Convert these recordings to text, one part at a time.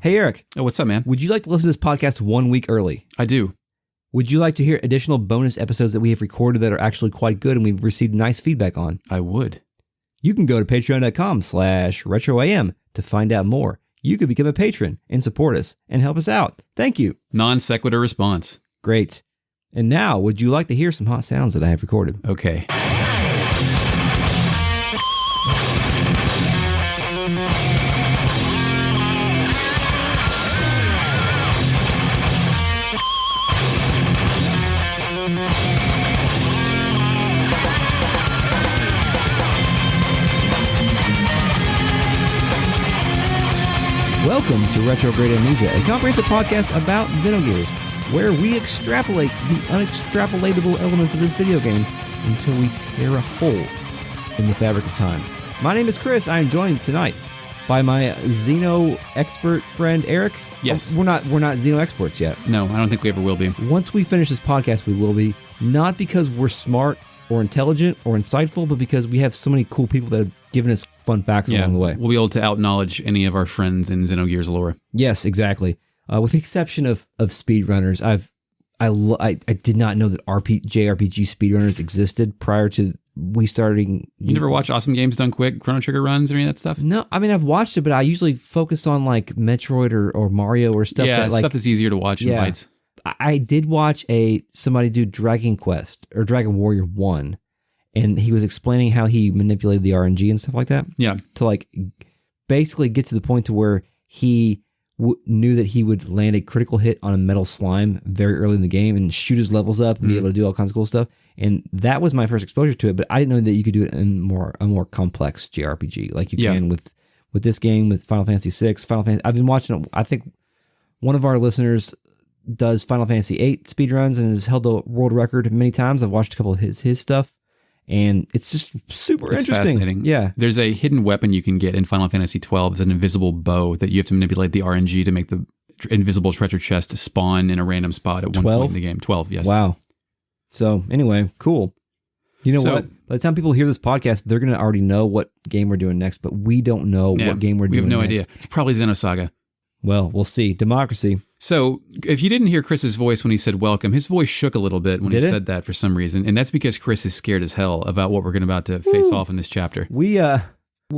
Hey, Eric. Oh, what's up, man? Would you like to listen to this podcast 1 week early? I do. Would you like to hear additional bonus episodes that we have recorded that are actually quite good and we've received nice feedback on? I would. You can go to patreon.com/retroam to find out more. You could become a patron and support us and help us out. Thank you. Non sequitur response. Great. And now, would you like to hear some hot sounds that I have recorded? Okay. Welcome to Retrograde Amnesia, a comprehensive podcast about Xenogears, where we extrapolate the unextrapolatable elements of this video game until we tear a hole in the fabric of time. My name is Chris. I am joined tonight by my Xeno expert friend Eric. Yes. We're not Xeno experts yet. No, I don't think we ever will be. Once we finish this podcast, we will be, not because we're smart or intelligent or insightful, but because we have so many cool people that have given us fun facts along the way. We'll be able to out-knowledge any of our friends in Xenogears lore. Yes, exactly. With the exception of speedrunners, I did not know that JRPG speedrunners existed prior to we starting. You never watch Awesome Games Done Quick, Chrono Trigger runs, or any of that stuff? No, I mean, I've watched it, but I usually focus on like Metroid or Mario or stuff. Yeah, that, like, stuff that's easier to watch in bites. I did watch somebody do Dragon Quest or Dragon Warrior 1, and he was explaining how he manipulated the RNG and stuff like that. Yeah. To like basically get to the point to where he knew that he would land a critical hit on a metal slime very early in the game and shoot his levels up and be able to do all kinds of cool stuff. And that was my first exposure to it, but I didn't know that you could do it in a more complex JRPG like you can with this game, with Final Fantasy VI. I've been watching it. I think one of our listeners does Final Fantasy VIII speedruns and has held the world record many times. I've watched a couple of his stuff, and it's just super interesting. Fascinating. Yeah. There's a hidden weapon you can get in Final Fantasy XII. It's an invisible bow that you have to manipulate the RNG to make the invisible treasure chest spawn in a random spot at one point in the game. 12, yes. Wow. So anyway, cool. You know what? By the time people hear this podcast, they're going to already know what game we're doing next, but we don't know what game we're doing next. We have no idea. It's probably Xenosaga. Well, we'll see. Democracy. So, if you didn't hear Chris's voice when he said welcome, his voice shook a little bit when he said that for some reason, and that's because Chris is scared as hell about what we're about to face off in this chapter. We're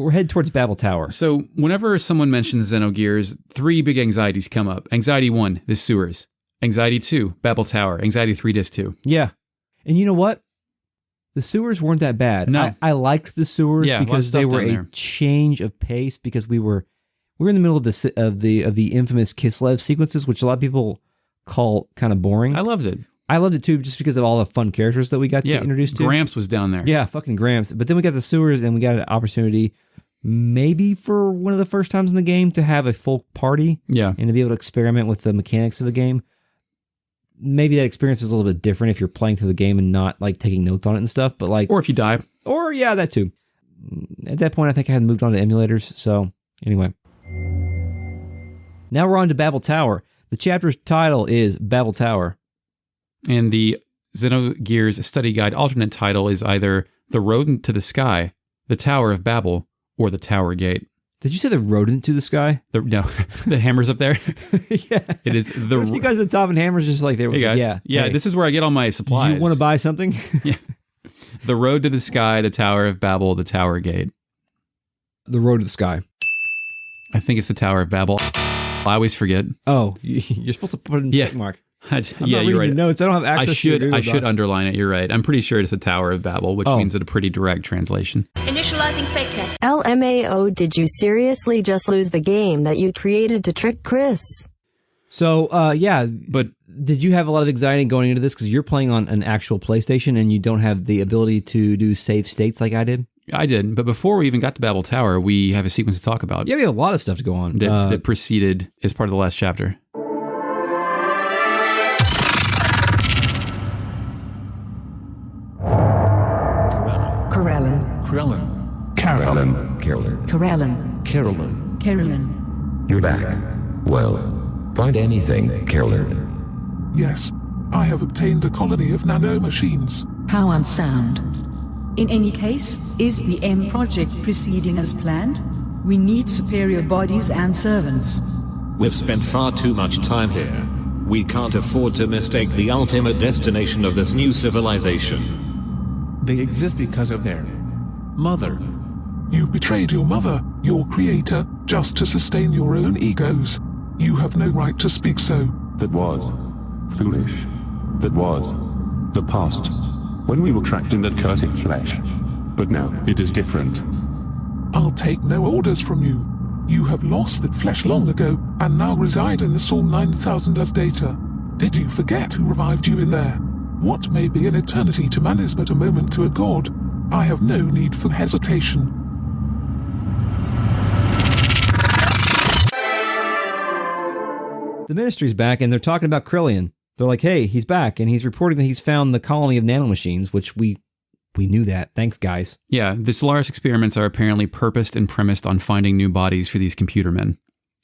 headed towards Babel Tower. So, whenever someone mentions Xenogears, 3 big anxieties come up. Anxiety 1, the sewers. Anxiety 2, Babel Tower. Anxiety 3, Disc 2. Yeah. And you know what? The sewers weren't that bad. No. I liked the sewers because they were a change of pace, because we're in the middle of the infamous Kislev sequences, which a lot of people call kind of boring. I loved it. I loved it too, just because of all the fun characters that we got to introduce to. Gramps was down there. Yeah, fucking Gramps. But then we got the sewers, and we got an opportunity, maybe for one of the first times in the game, to have a full party. Yeah. And to be able to experiment with the mechanics of the game. Maybe that experience is a little bit different if you're playing through the game and not like taking notes on it and stuff. But like, or if you die. Or that too. At that point, I think I had moved on to emulators. So anyway. Now we're on to Babel Tower. The chapter's title is Babel Tower. And the Xenogears study guide alternate title is either The Rodent to the Sky, The Tower of Babel, or The Tower Gate. Did you say the rodent to the sky? No, the hammer's up there. Yeah. It is the... You guys at the top and hammer's just like... Hey guys. Yeah, this is where I get all my supplies. You want to buy something? Yeah. The Road to the Sky, The Tower of Babel, The Tower Gate. The Road to the Sky. I think it's The Tower of Babel. I always forget. Oh, you're supposed to put in a check mark. You're right. Notes. I don't have access to your I should underline it. You're right. I'm pretty sure it's the Tower of Babel, which means it's a pretty direct translation. Initializing fake net. LMAO, did you seriously just lose the game that you created to trick Chris? So, but did you have a lot of anxiety going into this because you're playing on an actual PlayStation and you don't have the ability to do save states like I did? I did, but before we even got to Babel Tower, we have a sequence to talk about. Yeah, we have a lot of stuff to go on. That preceded as part of the last chapter. Carolyn. You're back. Well, find anything, Carolyn. Yes, I have obtained a colony of nano-machines. How unsound. In any case, is the M project proceeding as planned? We need superior bodies and servants. We've spent far too much time here. We can't afford to mistake the ultimate destination of this new civilization. They exist because of their mother. You've betrayed your mother, your creator, just to sustain your own egos. You have no right to speak so. That was foolish. That was the past, when we were trapped in that cursed flesh. But now it is different. I'll take no orders from you. You have lost that flesh long ago, and now reside in the Soul 9000 as data. Did you forget who revived you in there? What may be an eternity to man is but a moment to a god. I have no need for hesitation. The Ministry's back, and they're talking about Krillian. They're like, hey, he's back, and he's reporting that he's found the colony of nanomachines, which we knew that. Thanks, guys. Yeah, the Solaris experiments are apparently purposed and premised on finding new bodies for these computer men.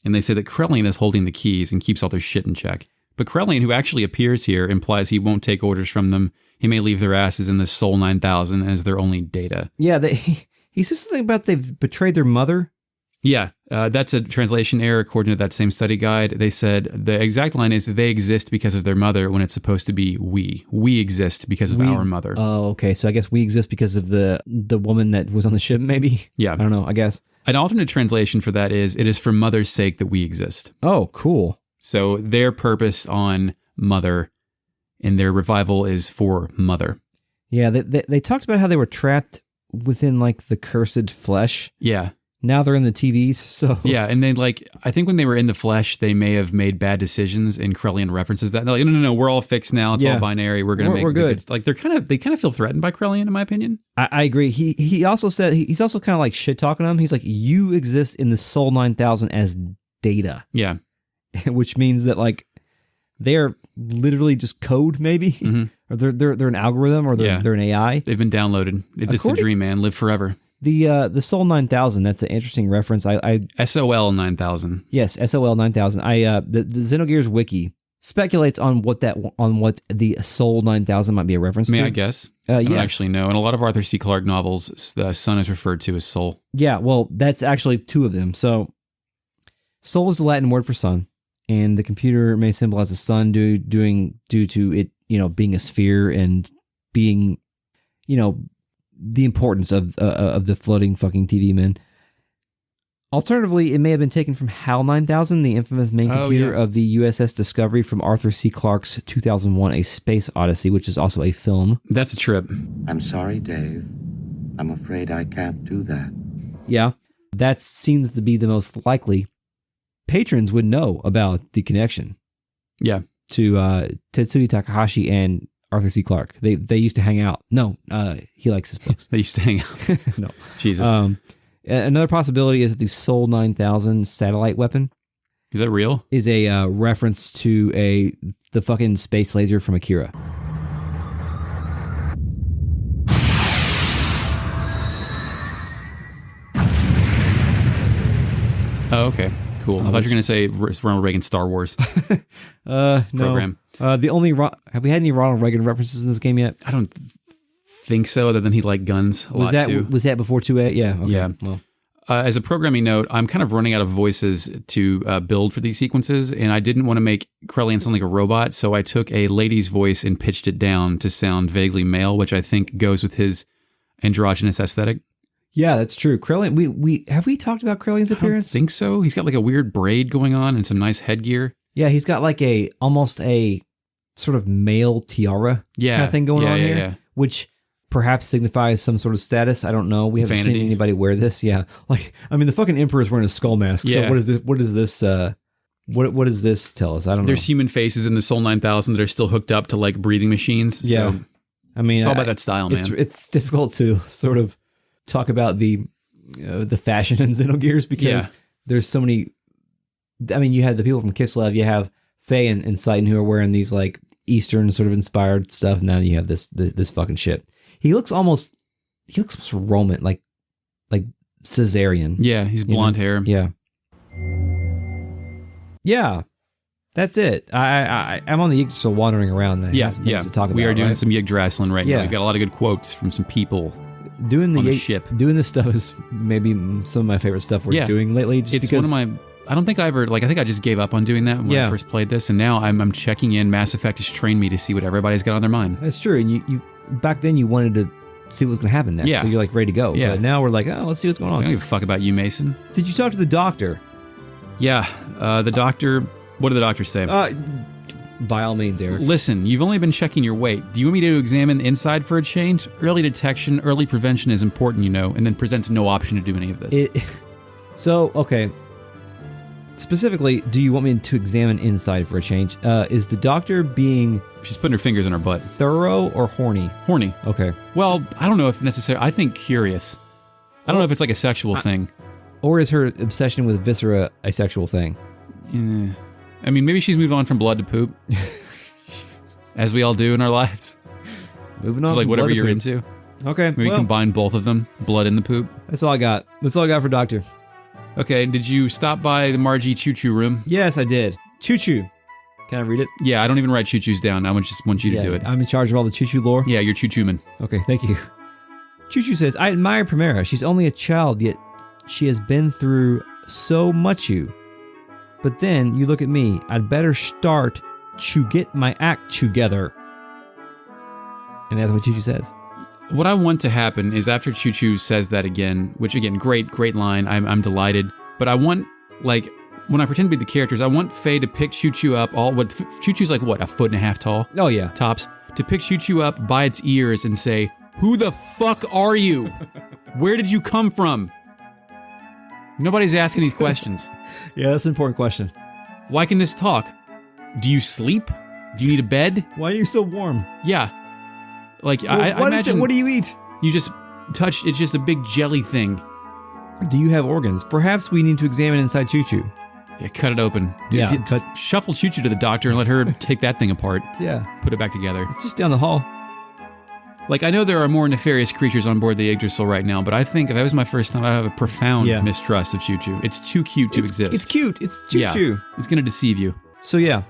And they say that Krillian is holding the keys and keeps all their shit in check. But Krillian, who actually appears here, implies he won't take orders from them. He may leave their asses in the Soul 9000 as their only data. Yeah, he says something about they've betrayed their mother. Yeah, that's a translation error according to that same study guide. They said the exact line is they exist because of their mother when it's supposed to be we. We exist because of our mother. Oh, okay. So I guess we exist because of the woman that was on the ship, maybe? Yeah. I don't know, I guess. An alternate translation for that is it is for mother's sake that we exist. Oh, cool. So their purpose on mother and their revival is for mother. Yeah, they talked about how they were trapped within like the cursed flesh. Yeah. Now they're in the TVs, so... Yeah, and then, like, I think when they were in the flesh, they may have made bad decisions, and Krillian references that. They're like, no, we're all fixed now. It's all binary. We're going to make... We're good. Like, they kind of feel threatened by Krillian, in my opinion. I agree. He also said... He's also kind of, like, shit-talking them. He's like, you exist in the Soul 9000 as data. Yeah. Which means that, like, they're literally just code, maybe? Mm-hmm. Or they're an algorithm, or they're an AI. They've been downloaded. It's a dream, man. Live forever. The Soul 9000, that's an interesting reference. SOL 9000. Yes, SOL 9000. The Xenogears wiki speculates on what the Soul 9000 might be a reference to. May I guess? I don't actually know. In a lot of Arthur C. Clarke novels, the sun is referred to as soul. Yeah, well, that's actually two of them. So, soul is the Latin word for sun, and the computer may symbolize the sun due to it, being a sphere and being, the importance of the floating fucking TV men. Alternatively, it may have been taken from HAL 9000, the infamous main computer of the USS Discovery from Arthur C. Clarke's 2001 A Space Odyssey, which is also a film. That's a trip. I'm sorry, Dave. I'm afraid I can't do that. Yeah, that seems to be the most likely. Patrons would know about the connection. Yeah. To Tetsuya Takahashi and Arthur C. Clarke. They used to hang out. No, he likes his books. They used to hang out. No. Jesus. Another possibility is that the Soul 9000 satellite weapon. Is that real? Is a reference to the fucking space laser from Akira. Oh, okay. Cool. I thought you were going to say Ronald Reagan Star Wars program. No. Have we had any Ronald Reagan references in this game yet? I don't think so, other than he liked guns a lot too. Was that before 2A? Yeah. Okay. Yeah. Well. As a programming note, I'm kind of running out of voices to build for these sequences, and I didn't want to make Krillian sound like a robot, so I took a lady's voice and pitched it down to sound vaguely male, which I think goes with his androgynous aesthetic. Yeah, that's true. Krillian, we have we talked about Krillian's appearance? I don't think so. He's got like a weird braid going on and some nice headgear. Yeah, he's got like almost a sort of male tiara kind of thing going on here, which perhaps signifies some sort of status. I don't know. We haven't seen anybody wear this. Yeah, like I mean, the fucking Emperor's wearing a skull mask. Yeah. So what is this? What does this tell us? I don't know. There's human faces in the Soul 9000 that are still hooked up to like breathing machines. Yeah, so I mean, it's all about that style, man. It's difficult to sort of talk about the fashion in Xenogears because there's so many. I mean, you have the people from Kislev, you have Faye and Citan who are wearing these like Eastern sort of inspired stuff, and now you have this fucking shit. He looks almost Roman, like Caesarian. Yeah, he's blonde hair. Yeah. Yeah. That's it. I'm on the Yggdrasil wandering around. And to talk about, we are doing some Yggdrasil right now. We've got a lot of good quotes from some people. Doing the ship. Doing this stuff is maybe some of my favorite stuff we're doing lately. It's one of my I don't think I ever, like, I think I just gave up on doing that when I first played this, and now I'm checking in. Mass Effect has trained me to see what everybody's got on their mind. That's true, and you back then you wanted to see what's going to happen next, so you're like ready to go. Yeah. But now we're like, oh, let's see what's going on. I don't give a fuck about you, Mason. Did you talk to the doctor? Yeah, the doctor, what did the doctor say? By all means, Eric. Listen, you've only been checking your weight. Do you want me to examine the inside for a change? Early detection, early prevention is important, you know, and then presents no option to do any of this. So, okay. Specifically, do you want me to examine inside for a change? Is the doctor being... She's putting her fingers in her butt. Thorough or horny? Horny. Okay. Well, I don't know if necessarily... I think curious. I don't know if it's like a sexual thing. Or is her obsession with viscera a sexual thing? Yeah. I mean, maybe she's moved on from blood to poop. As we all do in our lives. Moving on. It's like whatever you're into. Okay. Maybe combine both of them. Blood and the poop. That's all I got. That's all I got for doctor. Okay, did you stop by the Margie Choo Choo room? Yes, I did. Choo Choo. Can I read it? Yeah, I don't even write Choo Choos down. I just want you to do it. I'm in charge of all the Choo Choo lore? Yeah, you're Choo Choo man. Okay, thank you. Choo Choo says, I admire Primera. She's only a child, yet she has been through so much. But then, you look at me. I'd better start to get my act together. And that's what Choo Choo says. What I want to happen is after Choo Choo says that again, which again, great line, I'm delighted, but I want, like, when I pretend to be the characters, I want Faye to pick Choo Choo up, Choo Choo's like, what, a 1.5 tall? Oh yeah. Tops. To pick Choo Choo up by its ears and say, who the fuck are you? Where did you come from? Nobody's asking these questions. Yeah, that's an important question. Why can this talk? Do you sleep? Do you need a bed? Why are you so warm? Yeah. Like, well, I imagine... What do you eat? You just touch... It's just a big jelly thing. Do you have organs? Perhaps we need to examine inside Choo Choo. Yeah, cut it open. Shuffle Choo Choo to the doctor and let her take that thing apart. Yeah. Put it back together. It's just down the hall. Like, I know there are more nefarious creatures on board the Yggdrasil right now, but I think if that was my first time, I have a profound mistrust of Choo Choo. It's too cute to exist. It's cute. It's Choo Choo. It's going to deceive you. So, yeah.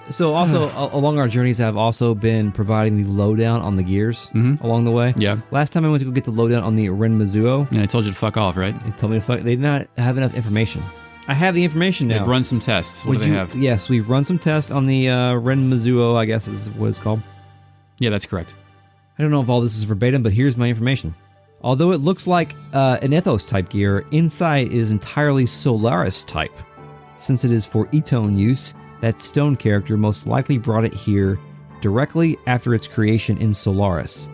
So also along our journeys, I've also been providing the lowdown on the gears along the way. Yeah. Last time I went to go get the lowdown on the Ren Mizuo. Yeah, I told you to fuck off, right? They told me to fuck. They did not have enough information. I have the information now. They've run some tests. What do they have? Yes, we've run some tests on the Ren Mizuo, I guess is what it's called. Yeah, that's correct. I don't know if all this is verbatim, but here's my information. Although it looks like an Ethos type gear, inside is entirely Solaris type. Since it is for Etone use, that stone character most likely brought it here directly after its creation in Solaris.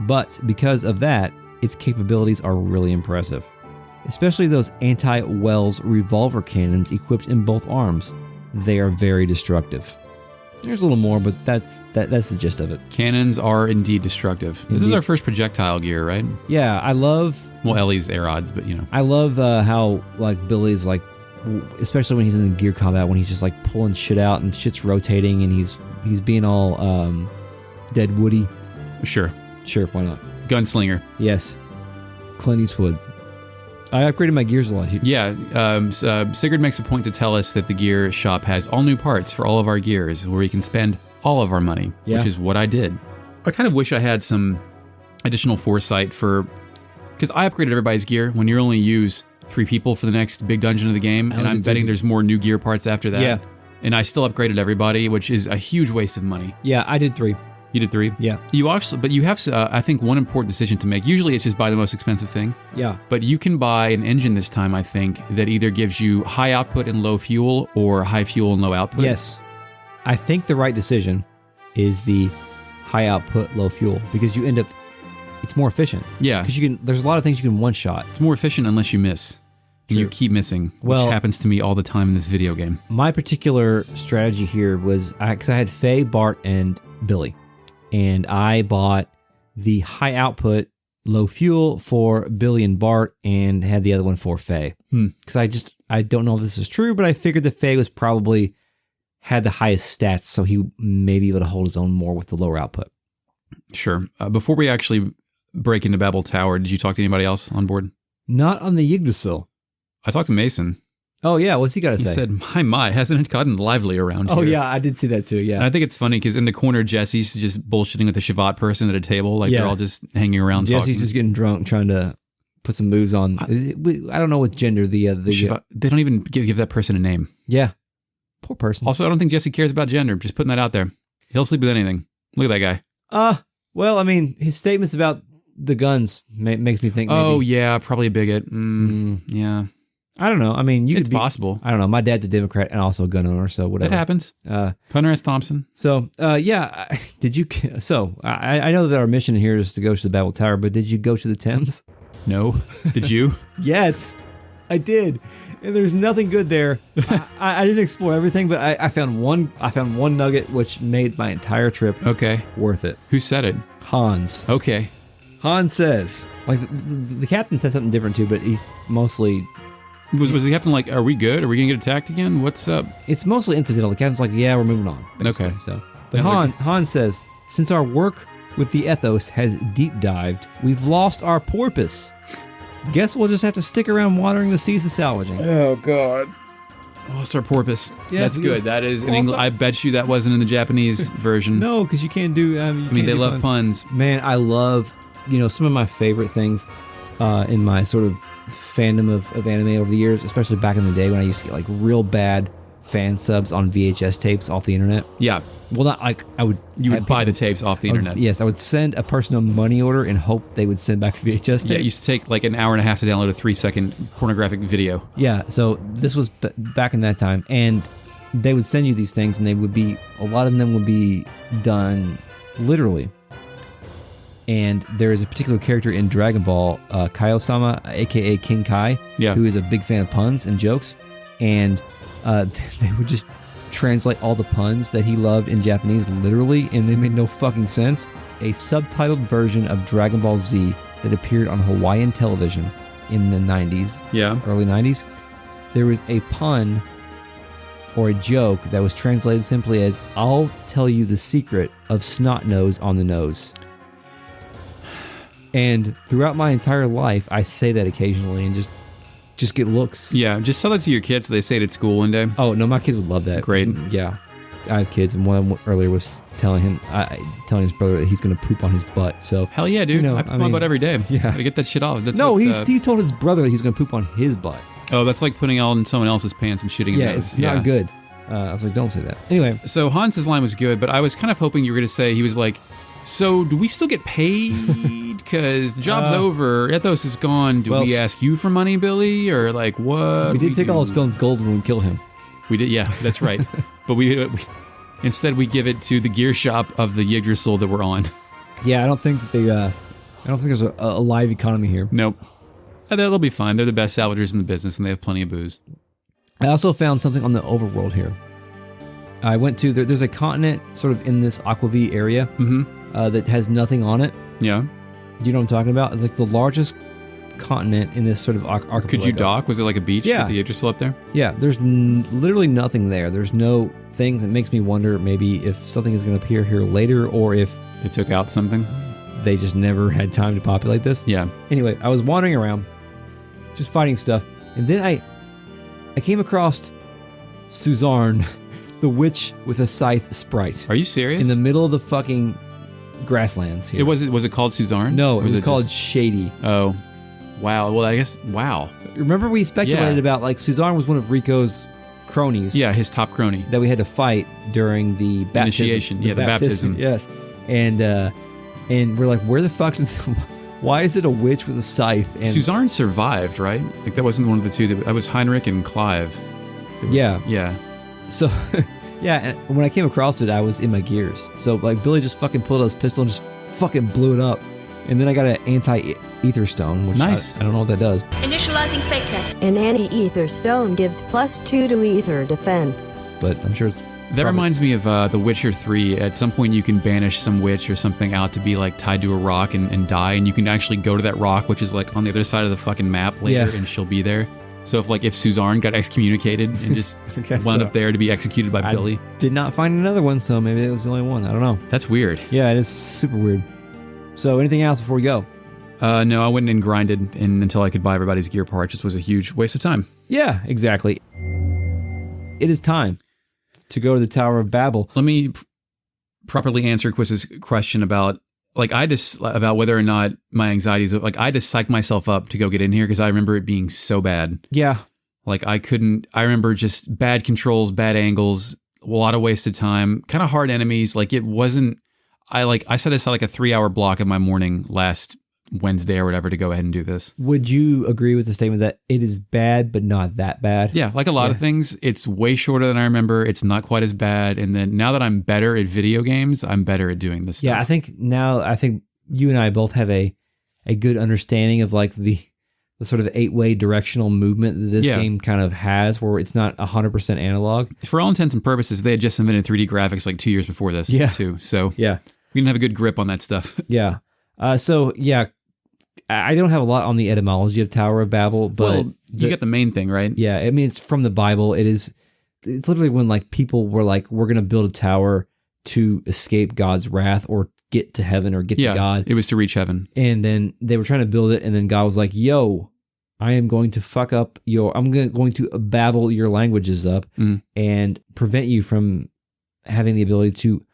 But because of that, its capabilities are really impressive. Especially those anti-Wells revolver cannons equipped in both arms. They are very destructive. There's a little more, but that's the gist of it. Cannons are indeed destructive. This is our first projectile gear, right? Yeah, I love... Well, Ellie's air odds, but you know. I love how, like, Billy's, like, especially when he's in the gear combat, when he's just, like, pulling shit out and shit's rotating and he's being all dead woody. Sure, why not? Gunslinger. Yes. Clint Eastwood. I upgraded my gears a lot. Yeah, Sigurd makes a point to tell us that the gear shop has all new parts for all of our gears where we can spend all of our money, which is what I did. I kind of wish I had some additional foresight because I upgraded everybody's gear when you only use 3 people for the next big dungeon of the game, and I'm betting there's more new gear parts after that. Yeah. And I still upgraded everybody, which is a huge waste of money. Yeah, I did 3. You did 3? Yeah. But you have, I think, one important decision to make. Usually it's just buy the most expensive thing. Yeah. But you can buy an engine this time, I think, that either gives you high output and low fuel or high fuel and low output. Yes. I think the right decision is the high output, low fuel, because you end up, it's more efficient. Yeah. Because there's a lot of things you can one shot. It's more efficient unless you miss. And you keep missing, which happens to me all the time in this video game. My particular strategy here was, because I had Faye, Bart, and Billy. And I bought the high output, low fuel for Billy and Bart and had the other one for Faye. Because I don't know if this is true, but I figured that Faye was probably had the highest stats, so he may be able to hold his own more with the lower output. Sure. Before we actually break into Babel Tower, did you talk to anybody else on board? Not on the Yggdrasil. I talked to Mason. Oh, yeah. What's he got to say? He said, my, hasn't it gotten lively around here? Oh, yeah. I did see that too, yeah. And I think it's funny because in the corner, Jesse's just bullshitting with the Shavat person at a table. Like they're all just hanging around Jesse's talking. just getting drunk, trying to put some moves on. I don't know what gender the they don't even give that person a name. Yeah, poor person. Also, I don't think Jesse cares about gender. Just putting that out there. He'll sleep with anything. Look at that guy. Well, I mean, his statements about the guns makes me think. Oh maybe. yeah, probably a bigot. Yeah. I don't know. I mean, it's possible. I don't know. My dad's a Democrat and also a gun owner, so whatever. That happens. Hunter S. Thompson. So, yeah. Did you? So, I know that our mission here is to go to the Babel Tower, but did you go to the Thames? No. Did you? Yes, I did. And there's nothing good there. I didn't explore everything, but I found one. I found one nugget which made my entire trip worth it. Who said it? Hans. Okay. Hans says, like the captain said something different too, but he's mostly. Was the captain like, are we good? Are we going to get attacked again? What's up? It's mostly incidental. The captain's like, yeah, we're moving on. Basically. Okay. So, but Han says, since our work with the ethos has deep dived, we've lost our porpoise. Guess we'll just have to stick around watering the seas and salvaging. Oh, God. Lost our porpoise. Yeah, that's good. That is in English. I bet you that wasn't in the Japanese version. No, because you can't do... I mean, they love puns. Man, I love, some of my favorite things in my sort of fandom of anime over the years, especially back in the day when I used to get like real bad fan subs on VHS tapes off the internet. Yeah. Well, not like you would buy the tapes off the internet. Yes, I would send a person a money order and hope they would send back a VHS tape. Yeah, it used to take like an hour and a half to download a 3-second pornographic video. Yeah, so this was back in that time, and they would send you these things, and a lot of them would be done literally. And there is a particular character in Dragon Ball, Kaio-sama, aka King Kai, who is a big fan of puns and jokes, and they would just translate all the puns that he loved in Japanese literally, and they made no fucking sense. A subtitled version of Dragon Ball Z that appeared on Hawaiian television in the 90s, early 90s, there was a pun or a joke that was translated simply as, I'll tell you the secret of snot nose on the nose. And throughout my entire life, I say that occasionally and just get looks. Yeah, just tell that to your kids so they say it at school one day. Oh, no, my kids would love that. Great. Yeah. I have kids, and one of them earlier was telling his brother that he's going to poop on his butt. So hell yeah, dude. I poop on my butt every day. Yeah. Gotta get that shit off. He told his brother that he's going to poop on his butt. Oh, that's like putting it on someone else's pants and shitting in it. Yeah, it's not good. I was like, don't say that. Anyway. So Hans's line was good, but I was kind of hoping you were going to say, he was like, so do we still get paid? Because the job's over. Ethos is gone. Do we ask you for money, Billy? Or like what? We did take all of Stone's gold when we killed him. We did, yeah, that's right. But we instead we give it to the gear shop of the Yggdrasil that we're on. Yeah, I don't think there's a live economy here. Nope. They'll be fine. They're the best salvagers in the business, and they have plenty of booze. I also found something on the overworld here. I went to there's a continent sort of in this Aquavie area that has nothing on it. Yeah. Do you know what I'm talking about? It's like the largest continent in this sort of archipelago. Could you dock? Was it like a beach with the Yggdrasil up there? Yeah, there's literally nothing there. There's no things. It makes me wonder maybe if something is going to appear here later, or if they took out something. They just never had time to populate this. Yeah. Anyway, I was wandering around, just fighting stuff, and then I came across Suzarne, the witch with a scythe sprite. Are you serious? In the middle of the fucking grasslands here. Was it called Suzarne? No, it was called Shady. Oh. Wow. Well, I guess, wow. Remember we speculated about, like, Suzarne was one of Rico's cronies. Yeah, his top crony. That we had to fight during the baptism. Initiation. The baptism. Yes. And we're like, where the fuck did... Why is it a witch with a scythe? And Suzarne survived, right? Like, that wasn't one of the two. That was Heinrich and Clive. Yeah. Yeah. So... Yeah, and when I came across it, I was in my gears. So, like, Billy just fucking pulled out his pistol and just fucking blew it up. And then I got an anti-ether stone, which nice. I don't know what that does. Initializing fake net. An anti-ether stone gives +2 to ether defense. But I'm sure it's... That reminds me of The Witcher 3. At some point, you can banish some witch or something out to be, like, tied to a rock and die. And you can actually go to that rock, which is, like, on the other side of the fucking map later, and she'll be there. So if Suzarne got excommunicated and just wound up there to be executed by Billy. Did not find another one, so maybe it was the only one. I don't know. That's weird. Yeah, it is super weird. So anything else before we go? No, I went and grinded until I could buy everybody's gear part. It just was a huge waste of time. Yeah, exactly. It is time to go to the Tower of Babel. Let me properly answer Quiz's question about like I just about whether or not my anxieties, like I just psyched myself up to go get in here because I remember it being so bad. Yeah. Like I remember just bad controls, bad angles, a lot of wasted time, kind of hard enemies. Like it wasn't, I set aside like a 3-hour block of my morning last Wednesday or whatever to go ahead and do this. Would you agree with the statement that it is bad, but not that bad? Yeah, like a lot of things, it's way shorter than I remember. It's not quite as bad. And then now that I'm better at video games, I'm better at doing this stuff. Yeah, I think you and I both have a good understanding of like the sort of 8-way directional movement that this game kind of has, where it's not 100% analog. For all intents and purposes, they had just invented 3D graphics like 2 years before this too. So we didn't have a good grip on that stuff. Yeah. I don't have a lot on the etymology of Tower of Babel, but you get the main thing, right? Yeah, I mean, it's from the Bible. It's literally when like people were like, we're going to build a tower to escape God's wrath or get to heaven or get to God. It was to reach heaven. And then they were trying to build it, and then God was like, yo, I am going to I'm going to babble your languages up and prevent you from having the ability to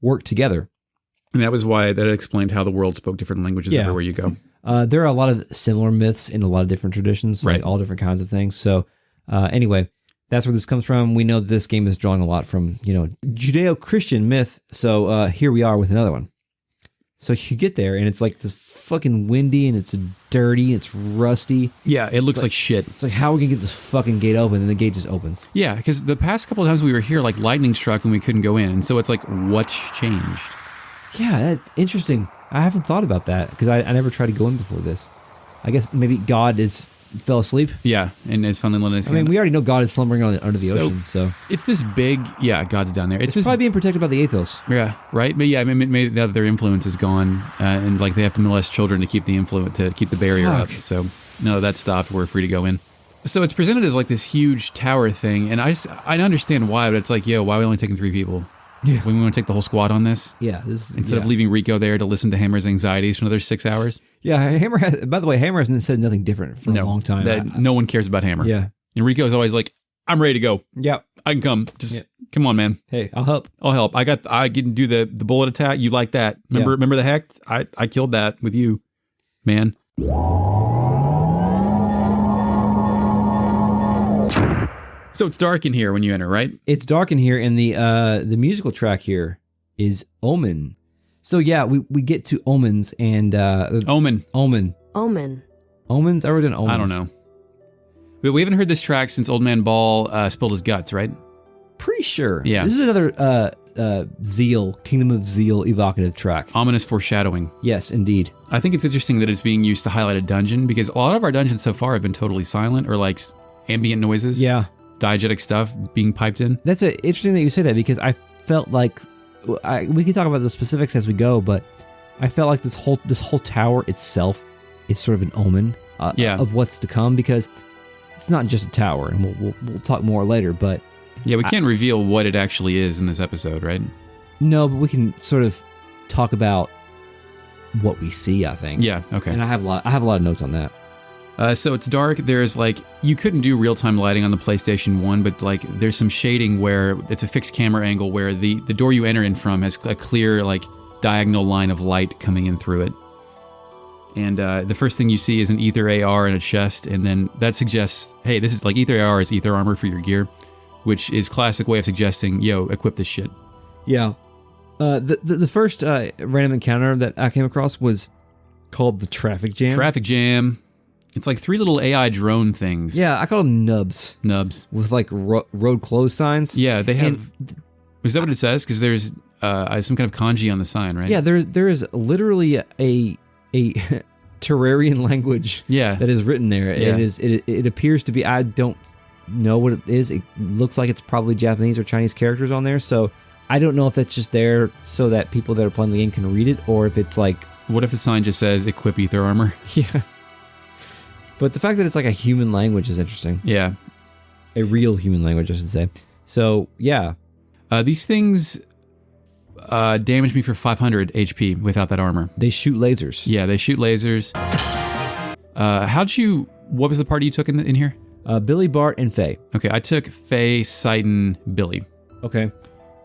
work together. And that was why that explained how the world spoke different languages everywhere you go. There are a lot of similar myths in a lot of different traditions, like all different kinds of things. So anyway, that's where this comes from. We know that this game is drawing a lot from, Judeo-Christian myth. So here we are with another one. So you get there and it's like this fucking windy and it's dirty, it's rusty. Yeah, it looks like shit. It's like, how are we gonna get this fucking gate open? And the gate just opens. Yeah, because the past couple of times we were here, like lightning struck and we couldn't go in. And so it's like, what's changed? Yeah, that's interesting. I haven't thought about that because I never tried to go in before this. I guess maybe God fell asleep. Yeah, and is finally letting us in. I mean, we already know God is slumbering under the ocean, so. It's this big, God's down there. It's probably being protected by the Athos. Yeah, right? But yeah, I mean, maybe now that their influence is gone, and like they have to molest children to keep the barrier up. So no, that stopped. We're free to go in. So it's presented as like this huge tower thing, and I understand why, but it's like, why are we only taking 3 people? Yeah. We want to take the whole squad on this? Yeah. Instead of leaving Rico there to listen to Hammer's anxieties for another 6 hours? Yeah, by the way, Hammer hasn't said nothing different for a long time. No one cares about Hammer. Yeah. And Rico's always like, I'm ready to go. Yep. I can come. Just come on, man. Hey, I'll help. I can do the bullet attack. You like that. Remember the Hecht? I killed that with you, man. So it's dark in here when you enter, right? It's dark in here, and the musical track here is Omen. So yeah, we get to Omens and Omen. Omens. I wrote an Omens. I don't know. But we haven't heard this track since Old Man Ball spilled his guts, right? Pretty sure. Yeah. This is another Kingdom of Zeal evocative track. Ominous foreshadowing. Yes, indeed. I think it's interesting that it's being used to highlight a dungeon because a lot of our dungeons so far have been totally silent or like ambient noises. Yeah. Diegetic stuff being piped in. That's interesting that you say that because I felt like we can talk about the specifics as we go, but I felt like this whole tower itself is sort of an omen of what's to come because it's not just a tower, and we'll talk more later. But we can't reveal what it actually is in this episode, right? No, but we can sort of talk about what we see. I think. Yeah. Okay. And I have a lot of notes on that. So it's dark. There's like, you couldn't do real-time lighting on the PlayStation 1, but like there's some shading where it's a fixed camera angle where the door you enter in from has a clear like diagonal line of light coming in through it. And the first thing you see is an Ether AR and a chest, and then that suggests, hey, this is like Ether AR is Ether armor for your gear, which is classic way of suggesting, equip this shit. Yeah. The first random encounter that I came across was called the Traffic Jam. Traffic Jam. It's like 3 little AI drone things. Yeah, I call them nubs. Nubs. With like road closed signs. Yeah, they have... Is that what it says? Because there's some kind of kanji on the sign, right? Yeah, there is literally a Terrarian language that is written there. Yeah. It appears to be... I don't know what it is. It looks like it's probably Japanese or Chinese characters on there, so I don't know if that's just there so that people that are playing the game can read it, or if it's like... What if the sign just says, equip Ether armor? Yeah. But the fact that it's like a human language is interesting. Yeah. A real human language, I should say. So, yeah. These things damage me for 500 HP without that armor. They shoot lasers. Yeah, they shoot lasers. What was the party you took in here? Billy, Bart, and Faye. Okay, I took Faye, Sidon, Billy. Okay.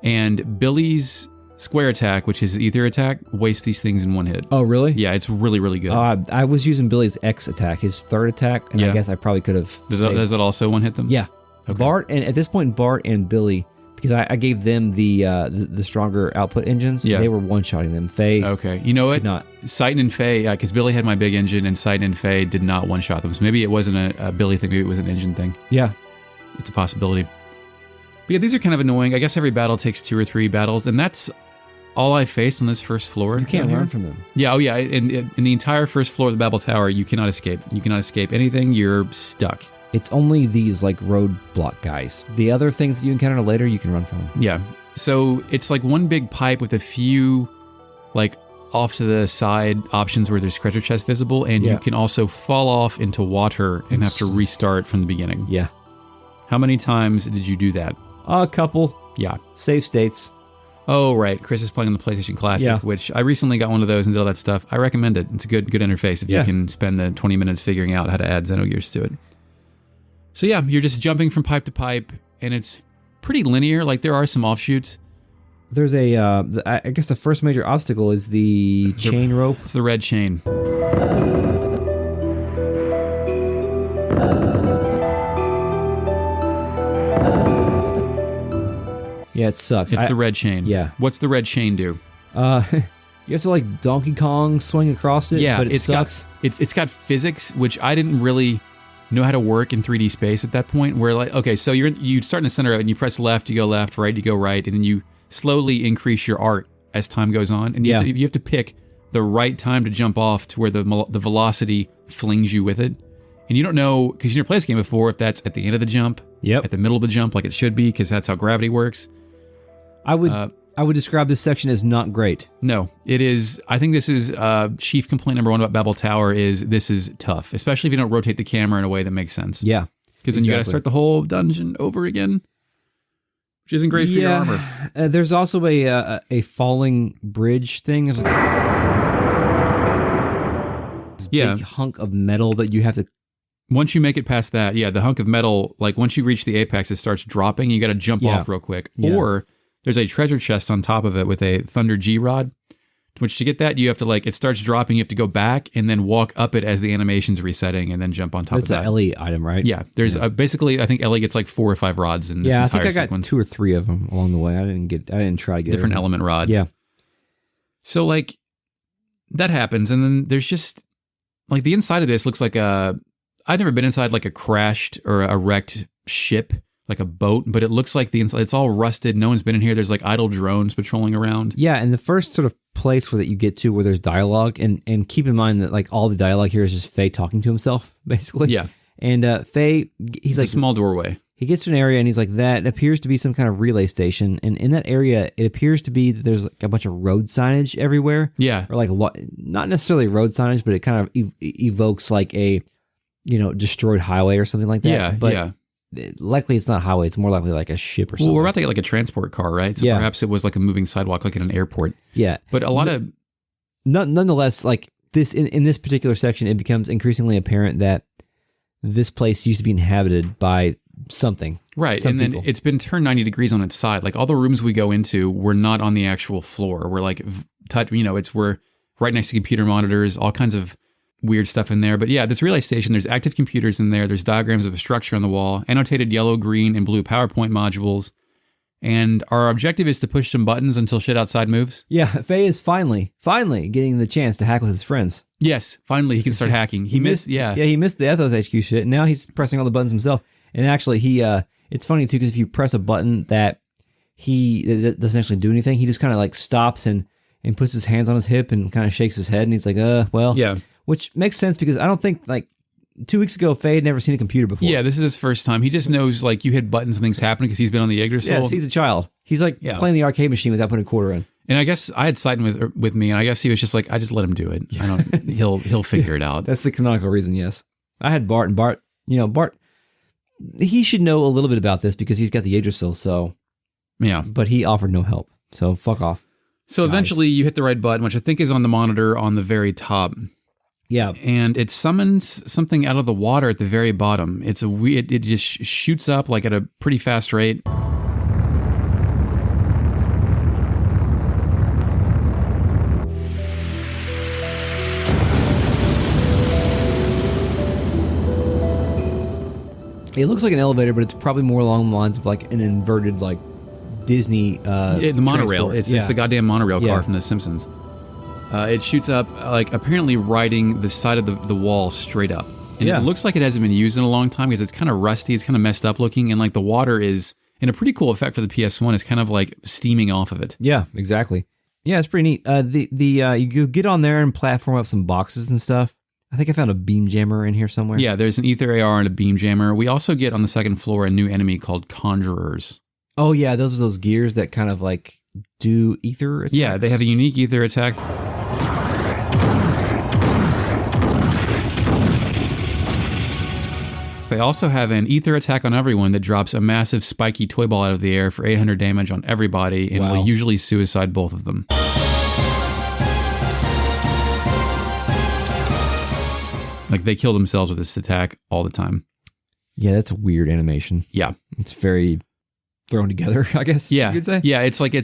And Billy's square attack, which is ether attack, wastes these things in one hit. Oh, really? Yeah, it's really, really good. I was using Billy's X attack, his third attack, and I guess I probably could have. Does that also one hit them? Yeah. Okay. Bart, and at this point, Bart and Billy, because I gave them the stronger output engines, they were one-shotting them. Faye. Okay. You know what? Not. Citan and Faye, because Billy had my big engine, and Citan and Faye did not one-shot them. So maybe it wasn't a Billy thing, maybe it was an engine thing. Yeah. It's a possibility. But yeah, these are kind of annoying. I guess every battle takes 2 or 3 battles, and that's all I faced on this first floor. You can't run from them. Yeah, oh yeah. In the entire first floor of the Babel Tower, you cannot escape. You cannot escape anything. You're stuck. It's only these like roadblock guys. The other things that you encounter later, you can run from. Yeah. So it's like one big pipe with a few like off to the side options where there's treasure chests visible, and you can also fall off into water and have to restart from the beginning. Yeah. How many times did you do that? A couple. Yeah. Save states. Oh, right. Chris is playing on the PlayStation Classic, which I recently got one of those and did all that stuff. I recommend it. It's a good interface if you can spend the 20 minutes figuring out how to add Xenogears to it. So yeah, you're just jumping from pipe to pipe, and it's pretty linear. Like, there are some offshoots. There's I guess the first major obstacle is the chain rope. It's the red chain. Yeah, it sucks. It's the red chain. Yeah. What's the red chain do? You have to like Donkey Kong swing across it. Yeah, but it sucks. It's got physics, which I didn't really know how to work in 3D space at that point. Where like, okay, so you start in the center of it, and you press left, you go left, right, you go right, and then you slowly increase your arc as time goes on, and you have to pick the right time to jump off to where the velocity flings you with it. And you don't know, because you never played this game before, if that's at the end of the jump, at the middle of the jump, like it should be, because that's how gravity works. I would describe this section as not great. No, it is. I think this is chief complaint number 1 about Babel Tower is this is tough, especially if you don't rotate the camera in a way that makes sense. Yeah. Because then you got to start the whole dungeon over again, which isn't great for your armor. There's also a falling bridge thing. There's big hunk of metal that you have to... Once you make it past that, the hunk of metal, like once you reach the apex, it starts dropping. You got to jump off real quick. Yeah. Or there's a treasure chest on top of it with a Thunder G rod, which to get that, you have to it starts dropping. You have to go back and then walk up it as the animation's resetting and then jump on top of that. It's an Ellie item, right? Yeah. There's basically, I think Ellie gets like 4 or 5 rods in this entire sequence. I think I got 2 or 3 of them along the way. I didn't try to get different everything. element rods. Yeah. So like that happens, and then there's just like the inside of this looks like I've never been inside like a crashed or a wrecked ship, like a boat, but it looks like the inside, it's all rusted. No one's been in here. There's like idle drones patrolling around. Yeah, and the first sort of place that you get to where there's dialogue, and keep in mind that like all the dialogue here is just Faye talking to himself, basically. Yeah. And Faye, he's like... a small doorway. He gets to an area and he's like, that appears to be some kind of relay station. And in that area, it appears to be that there's like a bunch of road signage everywhere. Yeah. Or like, not necessarily road signage, but it kind of evokes like a, destroyed highway or something like that. Yeah, but likely it's not a highway. It's more likely like a ship or something. Well, we're about to get like a transport car, right? So perhaps it was like a moving sidewalk, like in an airport. Yeah. But a lot of... Nonetheless, like this, in this particular section, it becomes increasingly apparent that this place used to be inhabited by something. Right. And then it's been turned 90 degrees on its side. Like all the rooms we go into, we're not on the actual floor. We're like, we're right next to computer monitors, all kinds of weird stuff in there. But yeah, this relay station, there's active computers in there. There's diagrams of a structure on the wall, annotated yellow, green, and blue PowerPoint modules. And our objective is to push some buttons until shit outside moves. Yeah, Faye is finally getting the chance to hack with his friends. Yes, finally he can start hacking. He missed the Ethos HQ shit, and now he's pressing all the buttons himself. And actually, it's funny too, because if you press a button that doesn't actually do anything, he just kind of like stops and puts his hands on his hip and kind of shakes his head, and he's like, well. Yeah. Which makes sense, because I don't think, like, 2 weeks ago, Faye had never seen a computer before. Yeah, this is his first time. He just knows, like, you hit buttons and things happen because he's been on the Yggdrasil. Yes, he's a child. He's like playing the arcade machine without putting a quarter in. And I guess I had Citan with me, and I guess he was just like, I just let him do it. I don't. He'll figure it out. That's the canonical reason. Yes, I had Bart, and Bart, he should know a little bit about this because he's got the Yggdrasil. So yeah, but he offered no help. So fuck off. So eventually, you hit the right button, which I think is on the monitor on the very top. Yeah, and it summons something out of the water at the very bottom. It's it just shoots up like at a pretty fast rate. It looks like an elevator, but it's probably more along the lines of like an inverted like Disney the monorail. transport. It's the goddamn monorail car from The Simpsons. It shoots up, like apparently riding the side of the wall straight up. And it looks like it hasn't been used in a long time because it's kind of rusty, it's kind of messed up looking, and like the water is, in a pretty cool effect for the PS1, is kind of like steaming off of it. Yeah, exactly. Yeah, it's pretty neat. You get on there and platform up some boxes and stuff. I think I found a beam jammer in here somewhere. Yeah, there's an ether AR and a beam jammer. We also get on the second floor a new enemy called Conjurers. Oh yeah, those are those gears that kind of like do ether attacks. Yeah, they have a unique ether attack. They also have an ether attack on everyone that drops a massive spiky toy ball out of the air for 800 damage on everybody and will usually suicide both of them. Like, they kill themselves with this attack all the time. Yeah, that's a weird animation. Yeah. It's very thrown together, I guess you could say. Yeah, it's like they're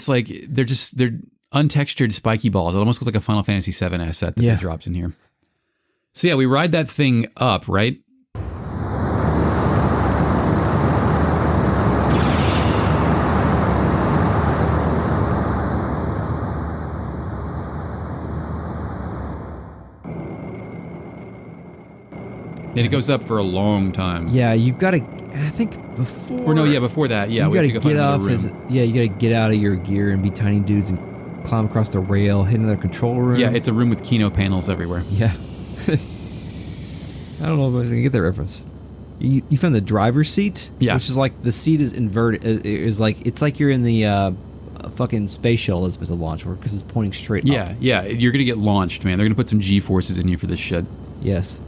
untextured spiky balls. It almost looks like a Final Fantasy VII asset that they dropped in here. So yeah, we ride that thing up, right? And it goes up for a long time. Yeah, you've got to, I think before... Or no, yeah, before that, yeah. You got to get off, you got to get out of your gear and be tiny dudes and climb across the rail, hit another control room. Yeah, it's a room with Kino panels everywhere. Yeah. I don't know if I was going to get that reference. You found the driver's seat? Yeah. Which is like, the seat is inverted. It's like you're in the fucking space shuttle that's supposed to launch because it's pointing straight up. Yeah, you're going to get launched, man. They're going to put some G-forces in you for this shit. Yes.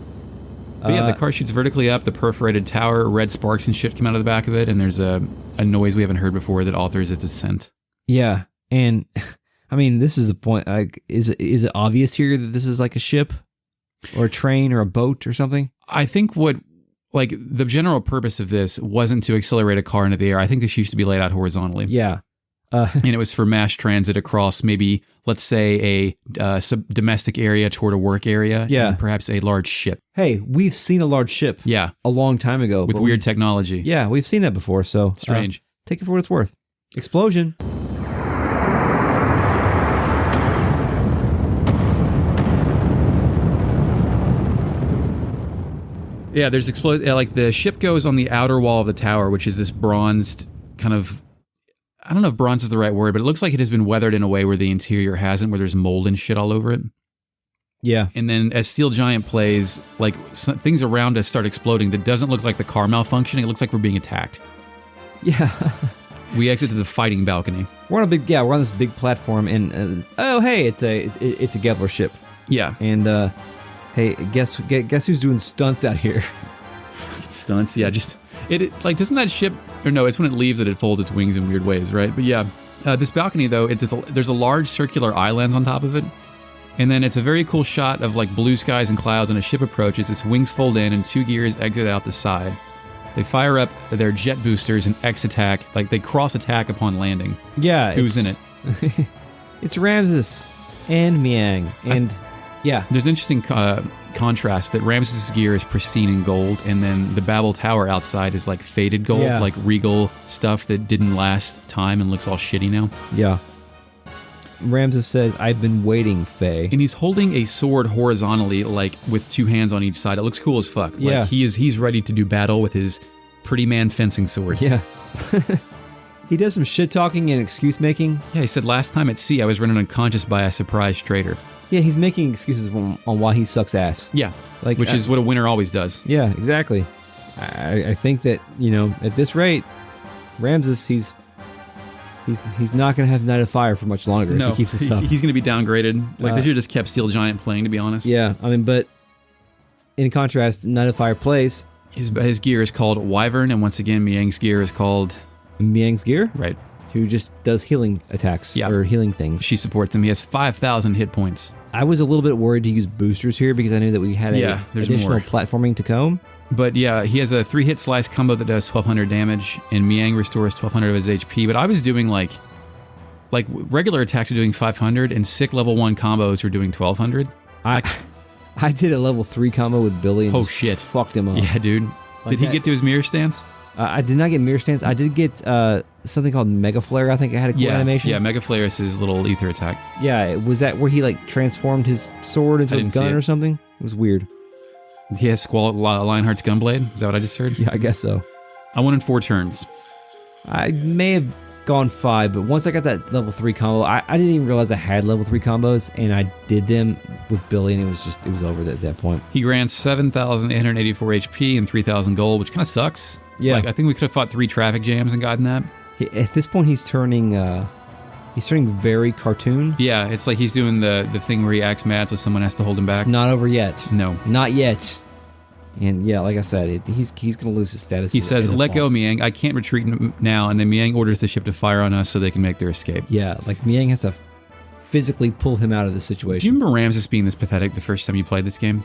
But yeah, the car shoots vertically up, the perforated tower, red sparks and shit come out of the back of it, and there's a noise we haven't heard before that alters its ascent. Yeah, and I mean, this is the point. Like, is it obvious here that this is like a ship or a train or a boat or something? I think the general purpose of this wasn't to accelerate a car into the air. I think this used to be laid out horizontally. Yeah. And it was for mass transit across maybe, let's say, a domestic area toward a work area. Yeah. And perhaps a large ship. Hey, we've seen a large ship. Yeah. A long time ago. With weird technology. Yeah, we've seen that before, so... Strange. Take it for what it's worth. Explosion. Yeah, there's like the ship goes on the outer wall of the tower, which is this bronzed kind of... I don't know if bronze is the right word, but it looks like it has been weathered in a way where the interior hasn't, where there's mold and shit all over it. Yeah. And then as Steel Giant plays, like things around us start exploding that doesn't look like the car malfunctioning. It looks like we're being attacked. Yeah. We exit to the fighting balcony. We're on this big platform, and hey, it's a Gebler ship. Yeah. And hey, guess who's doing stunts out here? Stunts, yeah. Just it like doesn't that ship? Or no, it's when it leaves that it folds its wings in weird ways, right? But yeah, this balcony though, there's a large circular island on top of it, and then it's a very cool shot of like blue skies and clouds, and a ship approaches. Its wings fold in, and two gears exit out the side. They fire up their jet boosters and X-attack, like they cross-attack upon landing. Yeah. Who's in it? It's Ramsus and Miang. And yeah. There's an interesting contrast that Ramsus' gear is pristine in gold, and then the Babel Tower outside is like faded gold, like regal stuff that didn't last time and looks all shitty now. Yeah. Ramsus says, "I've been waiting, Faye." And he's holding a sword horizontally, like with two hands on each side. It looks cool as fuck. Yeah. Like he's ready to do battle with his pretty man fencing sword. Yeah. He does some shit talking and excuse making. Yeah, he said, "Last time at sea, I was rendered unconscious by a surprise traitor." Yeah, he's making excuses on why he sucks ass. Yeah, which is what a winner always does. Yeah, exactly. I think that, at this rate, Ramsus, he's not going to have Night of Fire for much longer if he keeps this up. He's going to be downgraded. Like, they should have just kept Steel Giant playing, to be honest. Yeah, I mean, but in contrast, Night of Fire plays. His gear is called Wyvern, and once again, Miang's gear is called... Miang's gear? Right. Who just does healing attacks or healing things. She supports him. He has 5,000 hit points. I was a little bit worried to use boosters here because I knew that we had additional platforming to come. But yeah, he has a 3-hit slice combo that does 1,200 damage, and Miang restores 1,200 of his HP. But I was doing like regular attacks are doing 500, and sick level 1 combos are doing 1,200. I did a level 3 combo with Billy and shit, fucked him up. Yeah, dude. Did he get to his mirror stance? I did not get mirror stance. I did get something called Mega Flare. I think it had a cool animation. Yeah, Mega Flare is his little ether attack. Yeah, was that where he like transformed his sword into a gun or something? It was weird. He has Lionheart's Gunblade? Is that what I just heard? Yeah, I guess so. I went in 4 turns. I may have gone 5, but once I got that level 3 combo, I didn't even realize I had level 3 combos, and I did them with Billy, and it was over at that point. He grants 7,884 HP and 3,000 gold, which kind of sucks. Yeah. Like, I think we could have fought 3 traffic jams and gotten that. At this point, he's turning very cartoon. Yeah, it's like he's doing the thing where he acts mad so someone has to hold him back. It's not over yet. No. Not yet. And yeah, like I said, he's going to lose his status. He says, let go, Miang. I can't retreat now. And then Miang orders the ship to fire on us so they can make their escape. Yeah, like Miang has to physically pull him out of the situation. Do you remember Ramsus being this pathetic the first time you played this game?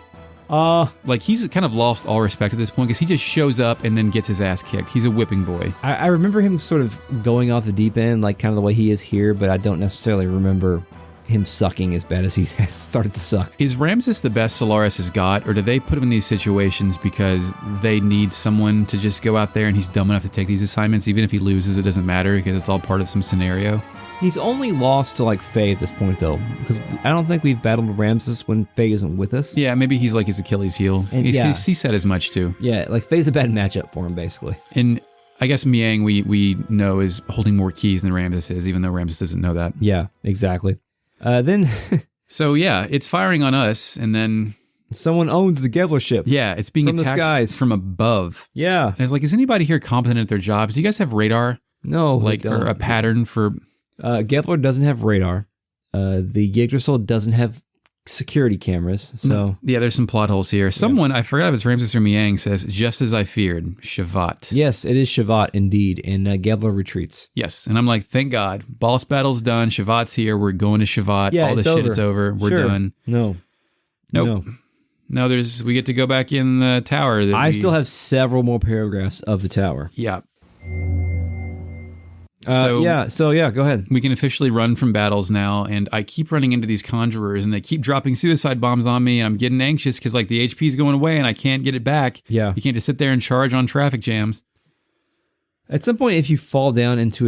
Like, he's kind of lost all respect at this point because he just shows up and then gets his ass kicked. He's a whipping boy. I remember him sort of going off the deep end, like kind of the way he is here, but I don't necessarily remember him sucking as bad as he has started to suck. Is Ramsus the best Solaris has got, or do they put him in these situations because they need someone to just go out there and he's dumb enough to take these assignments? Even if he loses, it doesn't matter because it's all part of some scenario. He's only lost to like Faye at this point though, because I don't think we've battled Ramsus when Faye isn't with us. Yeah, maybe he's like his Achilles heel. And he said as much too. Yeah, like Faye's a bad matchup for him basically. And I guess Miang we know is holding more keys than Ramsus is, even though Ramsus doesn't know that. Yeah, exactly. Then so yeah, it's firing on us, and then someone owns the Gebler ship. Yeah, it's being from attacked the skies from above. Yeah, and it's like, is anybody here competent at their jobs? Do you guys have radar? No, like or a pattern for. Gebler doesn't have radar. The Yggdrasil doesn't have security cameras. So yeah, there's some plot holes here. Someone, I forgot if it's Ramsus or Miang, says, just as I feared, Shavat. Yes, it is Shavat indeed, and Gebler retreats. Yes, and I'm like, thank God. Boss battle's done. Shavat's here. We're going to Shavat. Yeah, all this shit, it's over. We're done. No. Nope. No, we get to go back in the tower. I still have several more paragraphs of the tower. Yeah. So go ahead. We can officially run from battles now, and I keep running into these conjurers, and they keep dropping suicide bombs on me, and I'm getting anxious because like the HP's going away, and I can't get it back. Yeah, you can't just sit there and charge on traffic jams. At some point, if you fall down into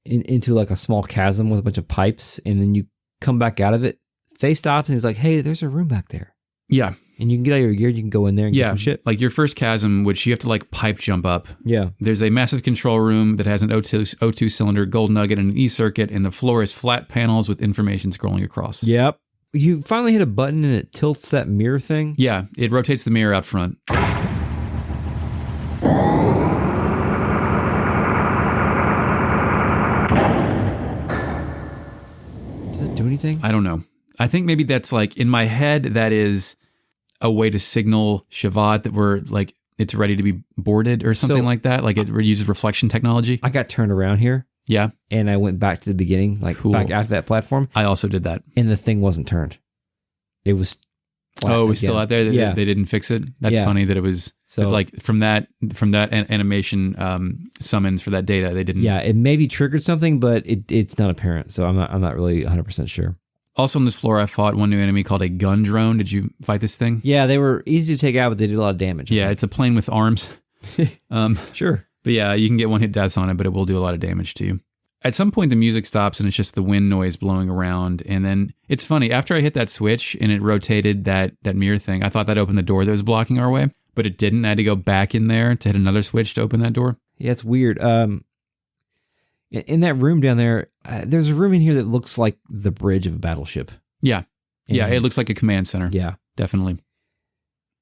into like a small chasm with a bunch of pipes, and then you come back out of it, Faye stops and he's like, "Hey, there's a room back there." Yeah. And you can get out of your gear, you can go in there and get some shit. Like your first chasm, which you have to like pipe jump up. Yeah. There's a massive control room that has an O2 cylinder, gold nugget, and an E-circuit, and the floor is flat panels with information scrolling across. Yep. You finally hit a button and it tilts that mirror thing. Yeah, it rotates the mirror out front. Does it do anything? I don't know. I think maybe that's like, in my head, that is a way to signal Shavat that we're like, it's ready to be boarded or something like that. Like it uses reflection technology. I got turned around here. Yeah. And I went back to the beginning, like back after that platform. I also did that. And the thing wasn't turned. It was flat it was still out there? They didn't fix it? That's funny that it was, so like from that animation summons for that data, they didn't. Yeah, it maybe triggered something, but it's not apparent. So I'm not really 100% sure. Also on this floor, I fought one new enemy called a gun drone. Did you fight this thing? Yeah, they were easy to take out, but they did a lot of damage. Yeah, it's a plane with arms. Sure. But yeah, you can get one hit deaths on it, but it will do a lot of damage to you. At some point, the music stops and it's just the wind noise blowing around. And then it's funny, after I hit that switch and it rotated that mirror thing, I thought that opened the door that was blocking our way, but it didn't. I had to go back in there to hit another switch to open that door. Yeah, it's weird. In that room down there, there's a room in here that looks like the bridge of a battleship. Yeah. Yeah, it looks like a command center. Yeah. Definitely.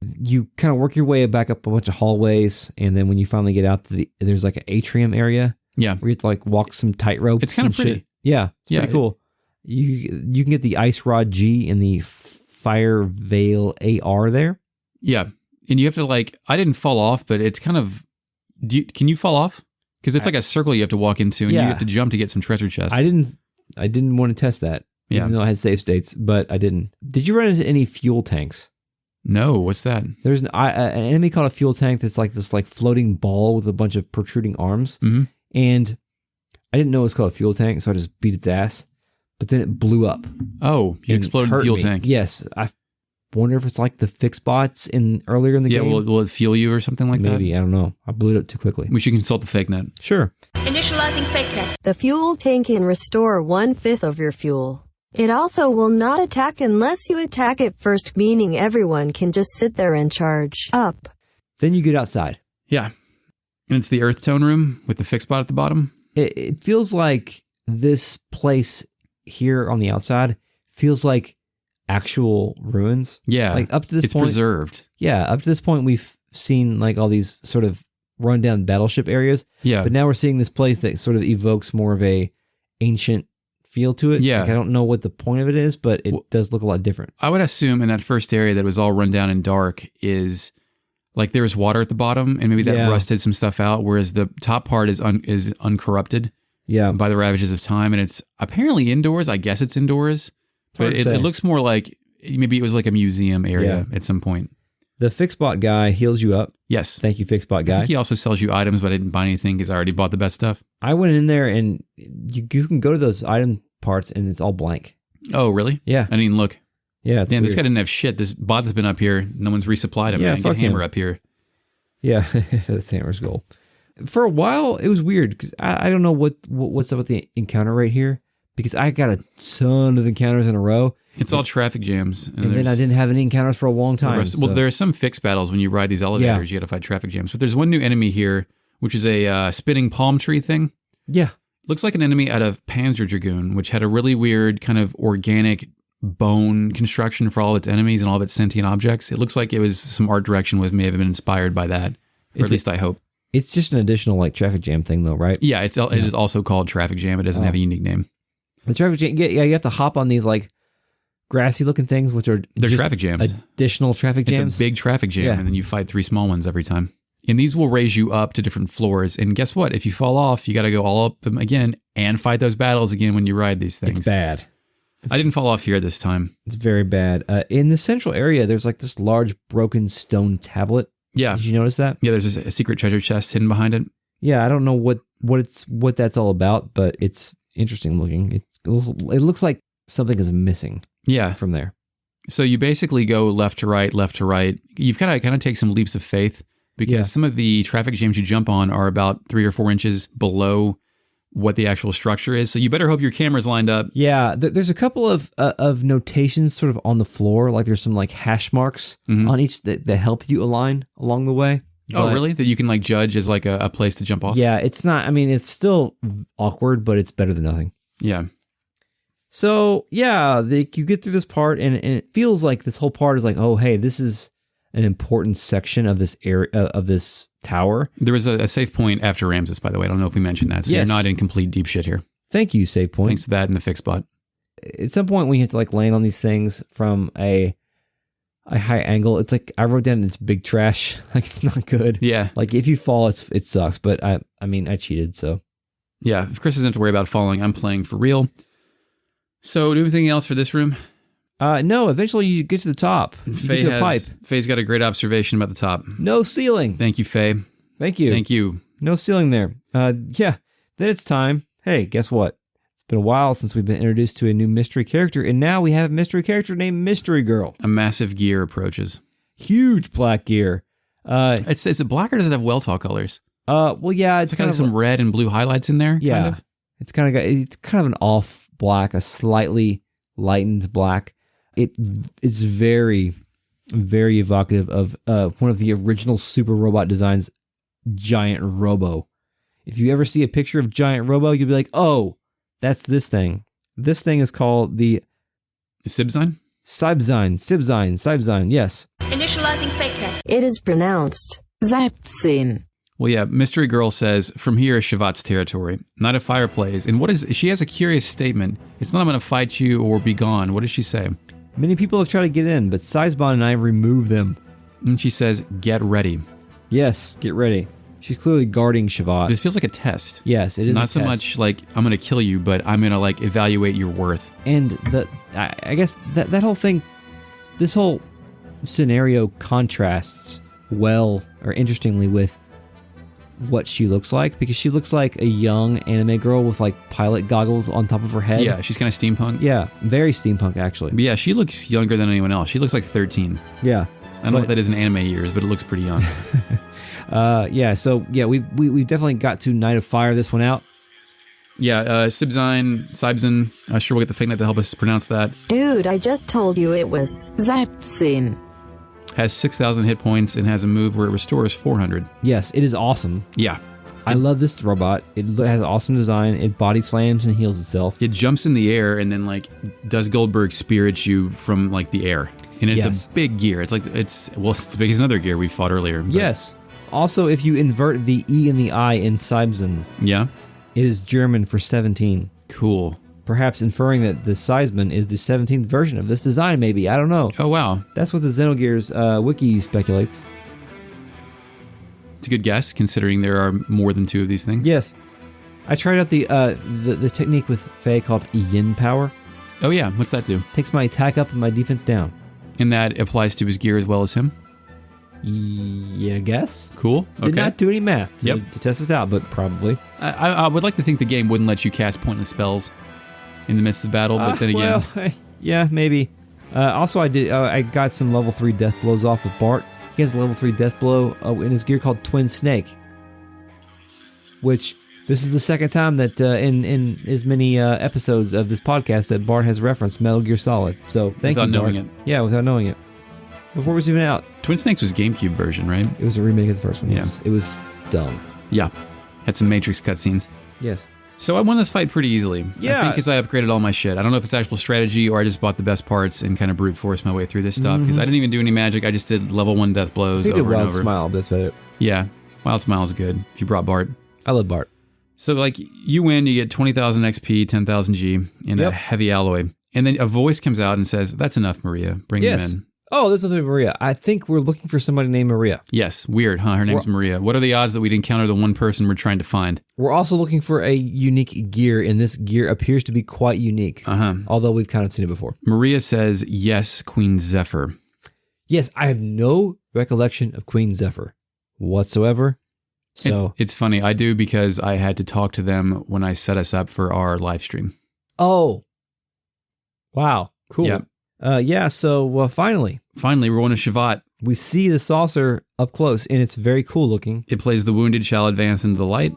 You kind of work your way back up a bunch of hallways, and then when you finally get out, there's like an atrium area. Yeah. Where you have to like walk some tightrope. It's kind of pretty. Shit. Yeah. It's pretty cool. You can get the Ice Rod G and the Fire Veil AR there. Yeah. And you have to like, I didn't fall off, but it's kind of, can you fall off? Because it's like a circle you have to walk into, and you have to jump to get some treasure chests. I didn't want to test that, even though I had save states, but I didn't. Did you run into any fuel tanks? No, what's that? There's an enemy called a fuel tank that's like this like floating ball with a bunch of protruding arms, and I didn't know it was called a fuel tank, so I just beat its ass. But then it blew up. Oh, you exploded the fuel tank. Yes, wonder if it's like the fix bots in earlier in the game. Yeah, will it fuel you or something like that? Maybe, I don't know. I blew it up too quickly. We should consult the fake net. Sure. Initializing fake net. The fuel tank can restore 1/5 of your fuel. It also will not attack unless you attack it first, meaning everyone can just sit there and charge up. Then you get outside. Yeah. And it's the Earth Tone room with the fix bot at the bottom. It feels like this place here on the outside feels like actual ruins. Yeah. Like up to this point. It's preserved. Yeah. Up to this point, we've seen like all these sort of rundown battleship areas. Yeah. But now we're seeing this place that sort of evokes more of a ancient feel to it. Yeah. Like, I don't know what the point of it is, but it does look a lot different. I would assume in that first area that was all run down and dark is like there was water at the bottom and maybe that rusted some stuff out, whereas the top part is uncorrupted by the ravages of time. And it's apparently indoors. I guess it's indoors. But it looks more like maybe it was like a museum area at some point. The Fixbot guy heals you up. Yes. Thank you, Fixbot guy. I think he also sells you items, but I didn't buy anything because I already bought the best stuff. I went in there and you can go to those item parts and it's all blank. Oh, really? Yeah. I didn't even look. Yeah. Damn, this guy didn't have shit. This bot has been up here. No one's resupplied him. Yeah, Man. Get Hammer up here. Yeah, that's Hammer's goal. For a while, it was weird because I don't know what's up with the encounter rate here because I got a ton of encounters in a row. It's all traffic jams. And then I didn't have any encounters for a long time. Well, there are some fixed battles when you ride these elevators. You got to fight traffic jams. But there's one new enemy here, which is a spinning palm tree thing. Yeah. Looks like an enemy out of Panzer Dragoon, which had a really weird kind of organic bone construction for all of its enemies and all of its sentient objects. It looks like it was some art direction may have been inspired by that, or at least I hope. It's just an additional like traffic jam thing though, right? Yeah, it is also called traffic jam. It doesn't have a unique name. The traffic jam, yeah, you have to hop on these like grassy looking things, which are they're traffic jams. Additional traffic jams. It's a big traffic jam, and then you fight 3 small ones every time. And these will raise you up to different floors. And guess what? If you fall off, you got to go all up them again and fight those battles again when you ride these things. It's bad. I didn't fall off here this time. It's very bad. In the central area, there's like this large broken stone tablet. Yeah. Did you notice that? Yeah, there's a secret treasure chest hidden behind it. Yeah, I don't know what that's all about, but it's interesting looking. It looks like something is missing. Yeah. From there. So you basically go left to right. You've kind of take some leaps of faith because some of the traffic jams you jump on are about 3 or 4 inches below what the actual structure is. So you better hope your camera's lined up. Yeah, there's a couple of notations sort of on the floor. Like there's some like hash marks on each that help you align along the way. Oh, really? That you can like judge as like a place to jump off? Yeah, it's not, I mean, it's still awkward, but it's better than nothing. Yeah. So yeah, you get through this part and it feels like this whole part is like, oh, hey, this is an important section of this area of this tower. There was a save point after Ramsus, by the way. I don't know if we mentioned that. So you're not in complete deep shit here. Thank you, save point. Thanks to that and the fix bot. At some point, when you have to like land on these things from a high angle, it's like I wrote down it's big trash. Like it's not good. Yeah. Like if you fall, it sucks. But I mean, I cheated, so. Yeah, if Chris doesn't have to worry about falling, I'm playing for real. So, do anything else for this room? No, eventually you get to the top. Faye's got a great observation about the top. No ceiling. Thank you, Faye. Thank you. Thank you. No ceiling there. Yeah, then it's time. Hey, guess what? It's been a while since we've been introduced to a new mystery character, and now we have a mystery character named Mystery Girl. A massive gear approaches. Huge black gear. Is it black or does it have Weltall colors? Well, yeah, it's kind of some red and blue highlights in there. Yeah, kind of. It's kind of an off black, a slightly lightened black. It is very, very evocative of one of the original Super Robot designs, Giant Robo. If you ever see a picture of Giant Robo, you'll be like, oh, that's this thing. This thing is called the Sibzine? Sibzine, yes. Initializing fake net. It is pronounced Sibzine. Well, yeah, Mystery Girl says, from here is Shavat's territory, not a fireplace. And she has a curious statement. It's not I'm going to fight you or be gone. What does she say? Many people have tried to get in, but Sizebon and I removed them. And she says, get ready. Yes, get ready. She's clearly guarding Shavat. This feels like a test. Yes, it is not so much like, I'm going to kill you, but I'm going to like evaluate your worth. And I guess that whole thing, this whole scenario contrasts well or interestingly with what she looks like, because she looks like a young anime girl with like pilot goggles on top of her head. Yeah, she's kind of steampunk. Yeah, very steampunk actually. But yeah, she looks younger than anyone else. She looks like 13. Yeah. I don't know what that is in anime years, but it looks pretty young. We definitely got to Night of Fire this one out. Yeah, Sibzine, sure we'll get the Fake Knight to help us pronounce that. Dude, I just told you it was Zaptsin. Has 6,000 hit points and has a move where it restores 400. Yes, it is awesome. Yeah. I love this robot. It has an awesome design. It body slams and heals itself. It jumps in the air and then like does Goldberg spear at you from like the air. And it's a big gear. It's as big as another gear we fought earlier. But. Yes. Also, if you invert the E and the I in Sibzin, it is German for 17. Cool. Perhaps inferring that the Seisman is the 17th version of this design, maybe. I don't know. Oh, wow. That's what the Xenogears wiki speculates. It's a good guess, considering there are more than 2 of these things. Yes. I tried out the technique with Faye called Yin Power. Oh, yeah. What's that do? Takes my attack up and my defense down. And that applies to his gear as well as him? Yeah, I guess. Cool. Okay. Did not do any math to test this out, but probably. I would like to think the game wouldn't let you cast pointless spells in the midst of battle, but then again... Well, yeah, maybe. Also, I got some level 3 death blows off with Bart. He has a level 3 death blow in his gear called Twin Snake. Which, this is the second time that in as many episodes of this podcast that Bart has referenced Metal Gear Solid. So, thank you, Bart. Without knowing it. Yeah, without knowing it. Before it was even out. Twin Snakes was GameCube version, right? It was a remake of the first one, yes. Yeah. It was dumb. Yeah. Had some Matrix cutscenes. Yes. So I won this fight pretty easily. Yeah. I think because I upgraded all my shit. I don't know if it's actual strategy or I just bought the best parts and kind of brute forced my way through this stuff. Because I didn't even do any magic. I just did level 1 death blows over and Wild over. Smile, that's about it. Yeah. Wild Smile is good if you brought Bart. I love Bart. So like you win, you get 20,000 XP, 10,000 G, and a heavy alloy. And then a voice comes out and says, "That's enough, Maria. Bring them in." Oh, this is Maria. I think we're looking for somebody named Maria. Yes, weird, huh? Her name's Maria. What are the odds that we'd encounter the one person we're trying to find? We're also looking for a unique gear, and this gear appears to be quite unique. Although we've kind of seen it before. Maria says, "Yes, Queen Zephyr." Yes, I have no recollection of Queen Zephyr whatsoever. So it's funny. I do because I had to talk to them when I set us up for our live stream. Oh. Wow. Cool. Yep. So finally, we're going to Shavat. We see the saucer up close, and it's very cool looking. It plays "The Wounded Shall Advance into the Light."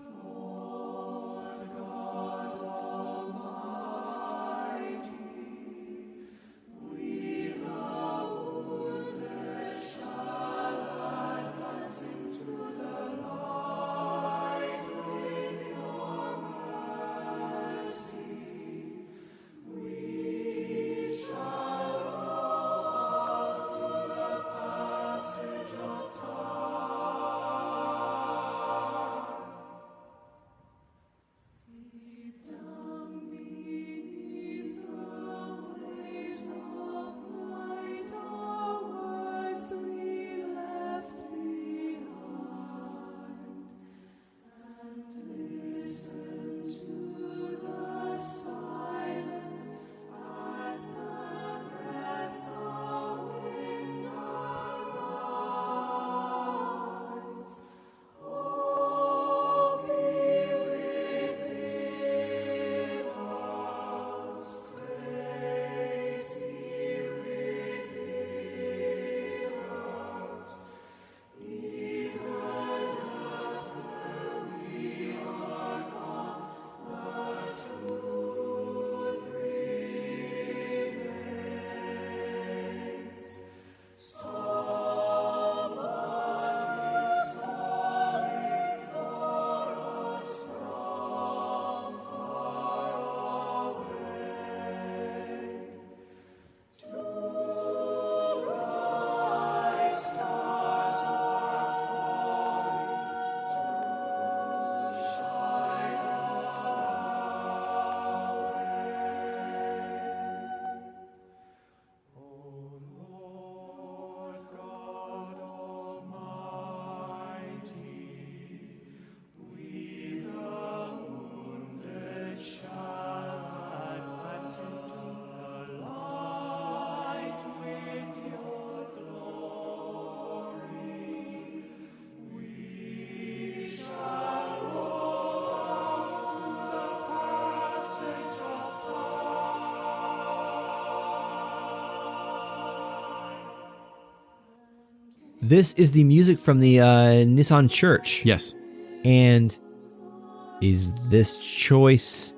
This is the music from the Nissan Church. Yes. And is this choice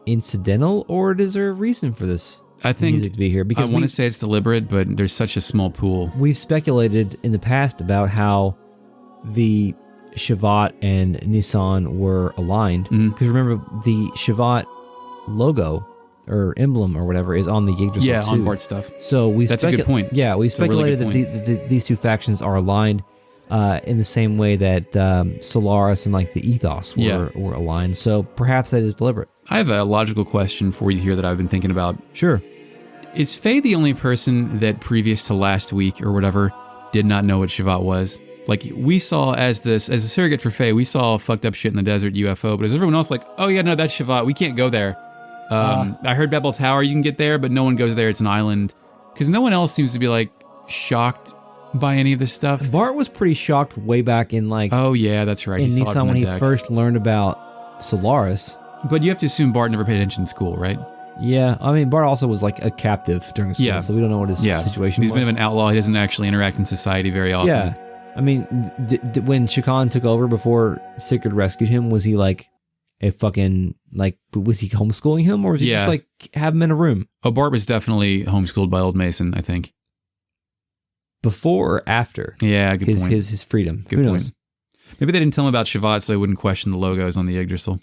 incidental, or is there a reason for this music to be here? Because I want to say it's deliberate, but there's such a small pool. We've speculated in the past about how the Shevat and Nissan were aligned. Because remember, the Shevat logo or emblem or whatever is on the Yggdrasil too. onboard stuff. So that's a good point. Yeah, we speculated that these two factions are aligned in the same way that Solaris and like the Ethos were aligned. So perhaps that is deliberate. I have a logical question for you here that I've been thinking about. Sure. Is Faye the only person that previous to last week or whatever did not know what Shevat was? Like, we saw as a surrogate for Faye, we saw fucked up shit in the desert UFO, but is everyone else like, oh yeah, no, that's Shevat, we can't go there. I heard Babel Tower, you can get there, but no one goes there, it's an island. Because no one else seems to be like shocked by any of this stuff. Bart was pretty shocked way back in like... Oh yeah, that's right. In Nissan when he first learned about Solaris. But you have to assume Bart never paid attention in school, right? Yeah, I mean, Bart also was like a captive during school, so we don't know what his situation was. He's a bit of an outlaw, he doesn't actually interact in society very often. Yeah, I mean, when Shakan took over before Sigurd rescued him, was he like a fucking, like, was he homeschooling him, or was he just like have him in a room? Oh, Bart was definitely homeschooled by Old Mason, I think. Before or after? Yeah, good point. His freedom. Good point. Maybe they didn't tell him about Shevat so they wouldn't question the logos on the Yggdrasil.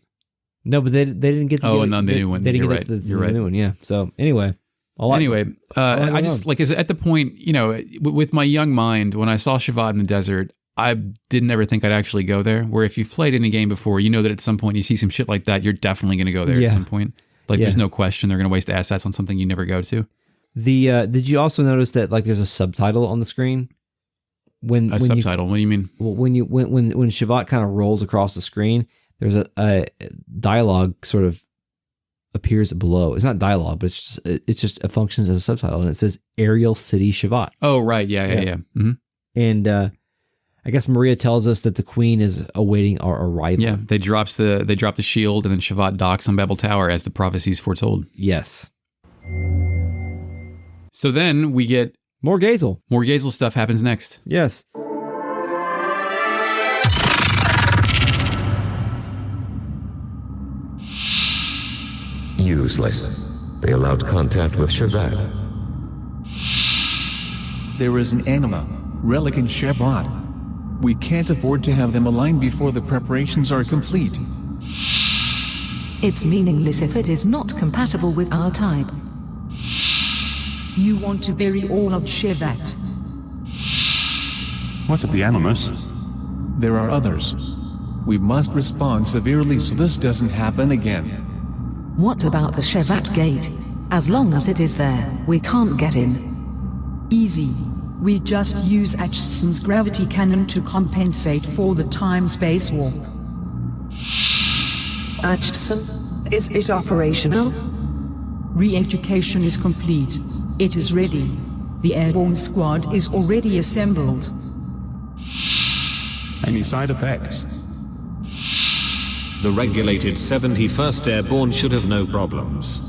No, but they didn't get to and then the new one. They didn't You're get right. the new one, yeah. So anyway. I just, like, at the point, you know, with my young mind, when I saw Shevat in the desert, I didn't ever think I'd actually go there. Where if you've played any game before, you know that at some point you see some shit like that, you're definitely going to go there at some point. Like, there's no question they're going to waste assets on something you never go to. Did you also notice that, like, there's a subtitle on the screen? When subtitle? What do you mean? When Shevat kind of rolls across the screen, there's a dialogue sort of appears below. It's not dialogue, but it's just it functions as a subtitle, and it says Aerial City Shevat. Oh, right. Yeah. Mm-hmm. And I guess Maria tells us that the queen is awaiting our arrival. Yeah, they drop the shield, and then Shevat docks on Babel Tower as the prophecies foretold. Yes. So then we get more Gazel. More Gazel stuff happens next. Yes. Useless. They allowed contact with Shevat. There is an anima, relic in Shevat. We can't afford to have them aligned before the preparations are complete. It's meaningless if it is not compatible with our type. You want to bury all of Shevat. What of the Animus? There are others. We must respond severely so this doesn't happen again. What about the Shevat gate? As long as it is there, we can't get in. Easy. We just use Aitchison's gravity cannon to compensate for the time-space warp. Aitchison? Is it operational? Re-education is complete. It is ready. The airborne squad is already assembled. Any side effects? The regulated 71st Airborne should have no problems.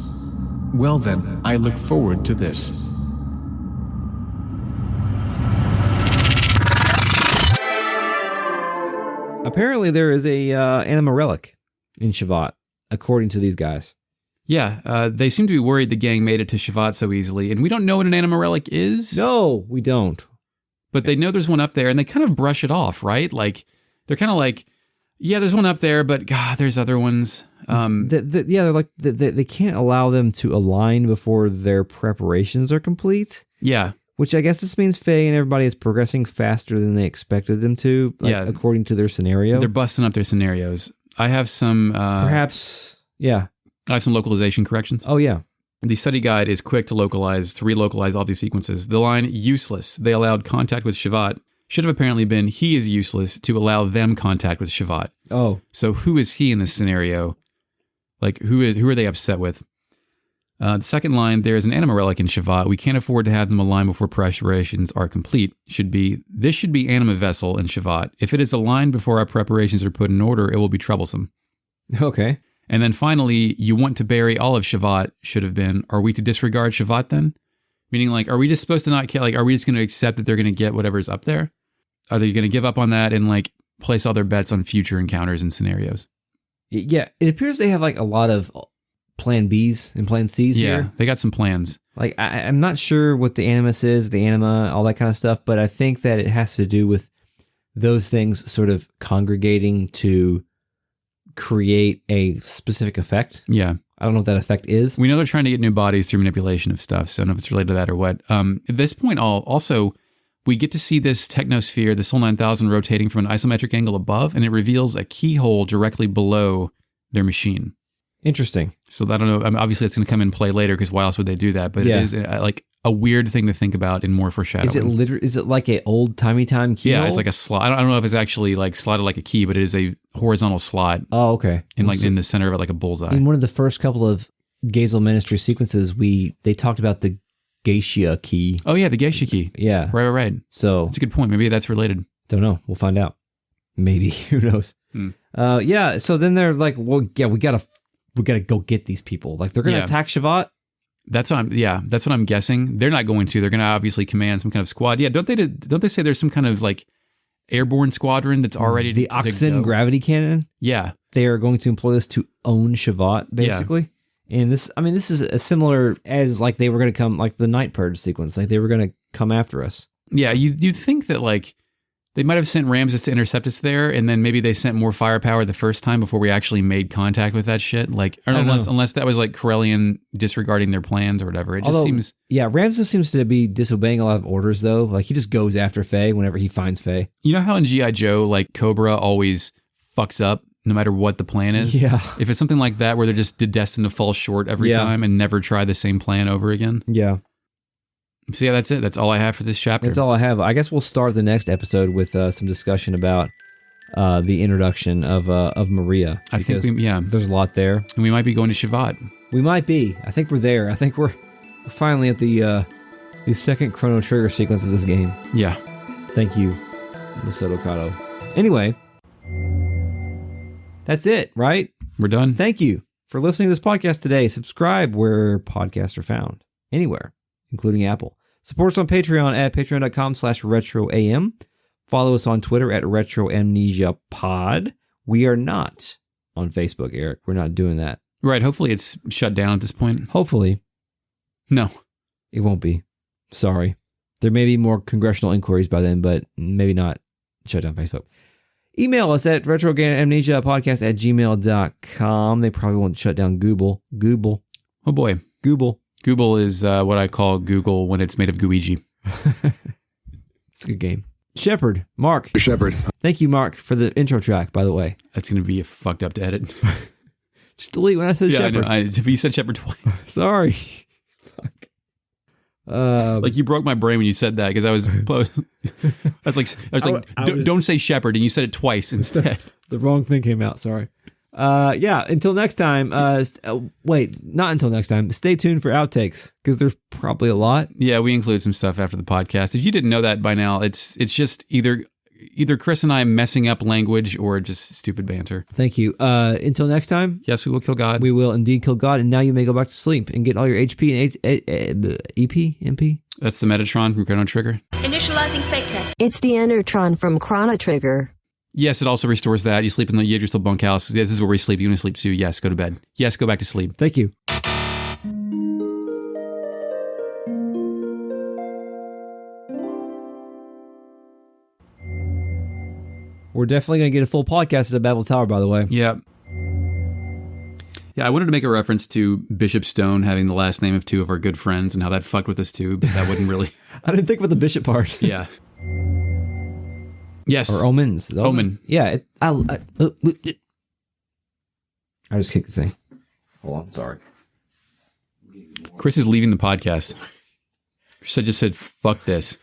Well then, I look forward to this. Apparently there is a anima relic in Shevat, according to these guys. Yeah, they seem to be worried the gang made it to Shevat so easily, and we don't know what an anima relic is. No, we don't. But they know there's one up there, and they kind of brush it off, right? Like, they're kind of like, yeah, there's one up there, but God, there's other ones. They're like, they can't allow them to align before their preparations are complete. Yeah. Which I guess this means Faye and everybody is progressing faster than they expected them to, according to their scenario. They're busting up their scenarios. I have some... Perhaps, yeah. I have some localization corrections. Oh, yeah. The study guide is quick to relocalize all these sequences. The line, useless, they allowed contact with Shevat, should have apparently been, he is useless to allow them contact with Shevat. Oh. So who is he in this scenario? Like, who are they upset with? The second line, there is an anima relic in Shevat. We can't afford to have them aligned before preparations are complete. This should be anima vessel in Shevat. If it is aligned before our preparations are put in order, it will be troublesome. Okay. And then finally, you want to bury all of Shevat should have been, are we to disregard Shevat then? Meaning, like, are we just supposed to not care? Like, are we just going to accept that they're going to get whatever's up there? Are they going to give up on that and, like, place all their bets on future encounters and scenarios? Yeah, it appears they have, like, a lot of plan Bs and plan Cs here. Yeah, they got some plans. Like, I'm not sure what the animus is, the anima, all that kind of stuff, but I think that it has to do with those things sort of congregating to create a specific effect. Yeah. I don't know what that effect is. We know they're trying to get new bodies through manipulation of stuff, so I don't know if it's related to that or what. At this point, also, we get to see this Technosphere, the Sol 9000, rotating from an isometric angle above, and it reveals a keyhole directly below their machine. Interesting. So I don't know. I mean, obviously, it's going to come in play later because why else would they do that? But it is like a weird thing to think about and more foreshadowing. Is it like a old timey keyhole? Yeah, it's like a slot. I don't know if it's actually like slotted like a key, but it is a horizontal slot. Oh, okay. In like in the center of it, like a bullseye. In one of the first couple of Gazel Ministry sequences, they talked about the Geisha key. Oh yeah, the Geisha key. Yeah. Right. So that's a good point. Maybe that's related. Don't know. We'll find out. Maybe. Who knows? Yeah. So then they're like, well, yeah, we gotta go get these people. Like they're gonna attack Shevat. That's what I'm guessing. They're not going to. They're gonna obviously command some kind of squad. Yeah. Don't they say there's some kind of like airborne squadron that's already the Oxen gravity cannon? Yeah. They are going to employ this to own Shevat, basically. Yeah. And this is a similar as like they were going to come, like the Night Purge sequence, like they were going to come after us. Yeah, you'd think that like they might have sent Ramsus to intercept us there, and then maybe they sent more firepower the first time before we actually made contact with that shit. Like, unless that was like Corellian disregarding their plans or whatever. It just seems. Yeah, Ramsus seems to be disobeying a lot of orders though. Like he just goes after Faye whenever he finds Faye. You know how in G.I. Joe, like Cobra always fucks up no matter what the plan is? Yeah. If it's something like that where they're just destined to fall short every time and never try the same plan over again. Yeah. So yeah, that's it. That's all I have for this chapter. That's all I have. I guess we'll start the next episode with some discussion about the introduction of Maria. I think there's a lot there. And we might be going to Shevat. We might be. I think we're there. I think we're finally at the second Chrono Trigger sequence of this game. Yeah. Thank you, Masato Kato. Anyway, that's it, right? We're done. Thank you for listening to this podcast today. Subscribe where podcasts are found. Anywhere, including Apple. Support us on Patreon at patreon.com/retroam. Follow us on Twitter at retroamnesiapod. We are not on Facebook, Eric. We're not doing that. Right. Hopefully it's shut down at this point. Hopefully. No. It won't be. Sorry. There may be more congressional inquiries by then, but maybe not shut down Facebook. Email us at retroamnesiapodcast@gmail.com. They probably won't shut down Google. Oh boy. Google is what I call Google when it's made of Gooigi. It's a good game. Shepard. Mark. Shepard. Thank you, Mark, for the intro track, by the way. That's going to be fucked up to edit. Just delete when I said Shepard. I know. You said Shepard twice. Sorry. Fuck. Like you broke my brain when you said that because I was like, don't say Shepard, and you said it twice instead. The wrong thing came out. Sorry. Yeah. Until next time. Wait, not until next time. Stay tuned for outtakes because there's probably a lot. Yeah, we include some stuff after the podcast. If you didn't know that by now, it's just either Chris and I messing up language or just stupid banter. Thank you. Until next time. Yes, we will kill God. We will indeed kill God. And now you may go back to sleep and get all your HP and MP. That's the Metatron from Chrono Trigger. Initializing FakeNet. It's the Enertron from Chrono Trigger. Yes, it also restores that. You sleep in the Yggdrasil bunkhouse. This is where we sleep. You want to sleep too? Yes, go to bed. Yes, go back to sleep. Thank you. We're definitely going to get a full podcast at the Babel Tower, by the way. Yeah. Yeah, I wanted to make a reference to Bishop Stone having the last name of two of our good friends and how that fucked with us too, but that wouldn't really... I didn't think about the bishop part. Yeah. Yes. Or omens. Omen. Yeah. I just kicked the thing. Hold on. Sorry. Chris is leaving the podcast. Chris just said, fuck this.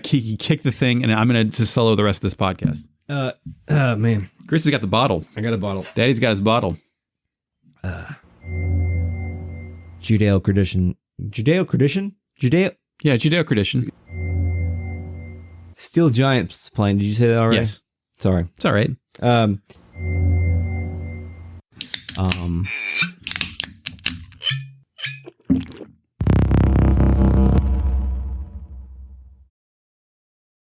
He kicked the thing, and I'm going to just solo the rest of this podcast. Man. Chris has got the bottle. I got a bottle. Daddy's got his bottle. Judeo-Tradition. Yeah, Judeo-Tradition. Steel Giant's playing. Did you say that already? Yes. Sorry. It's all right.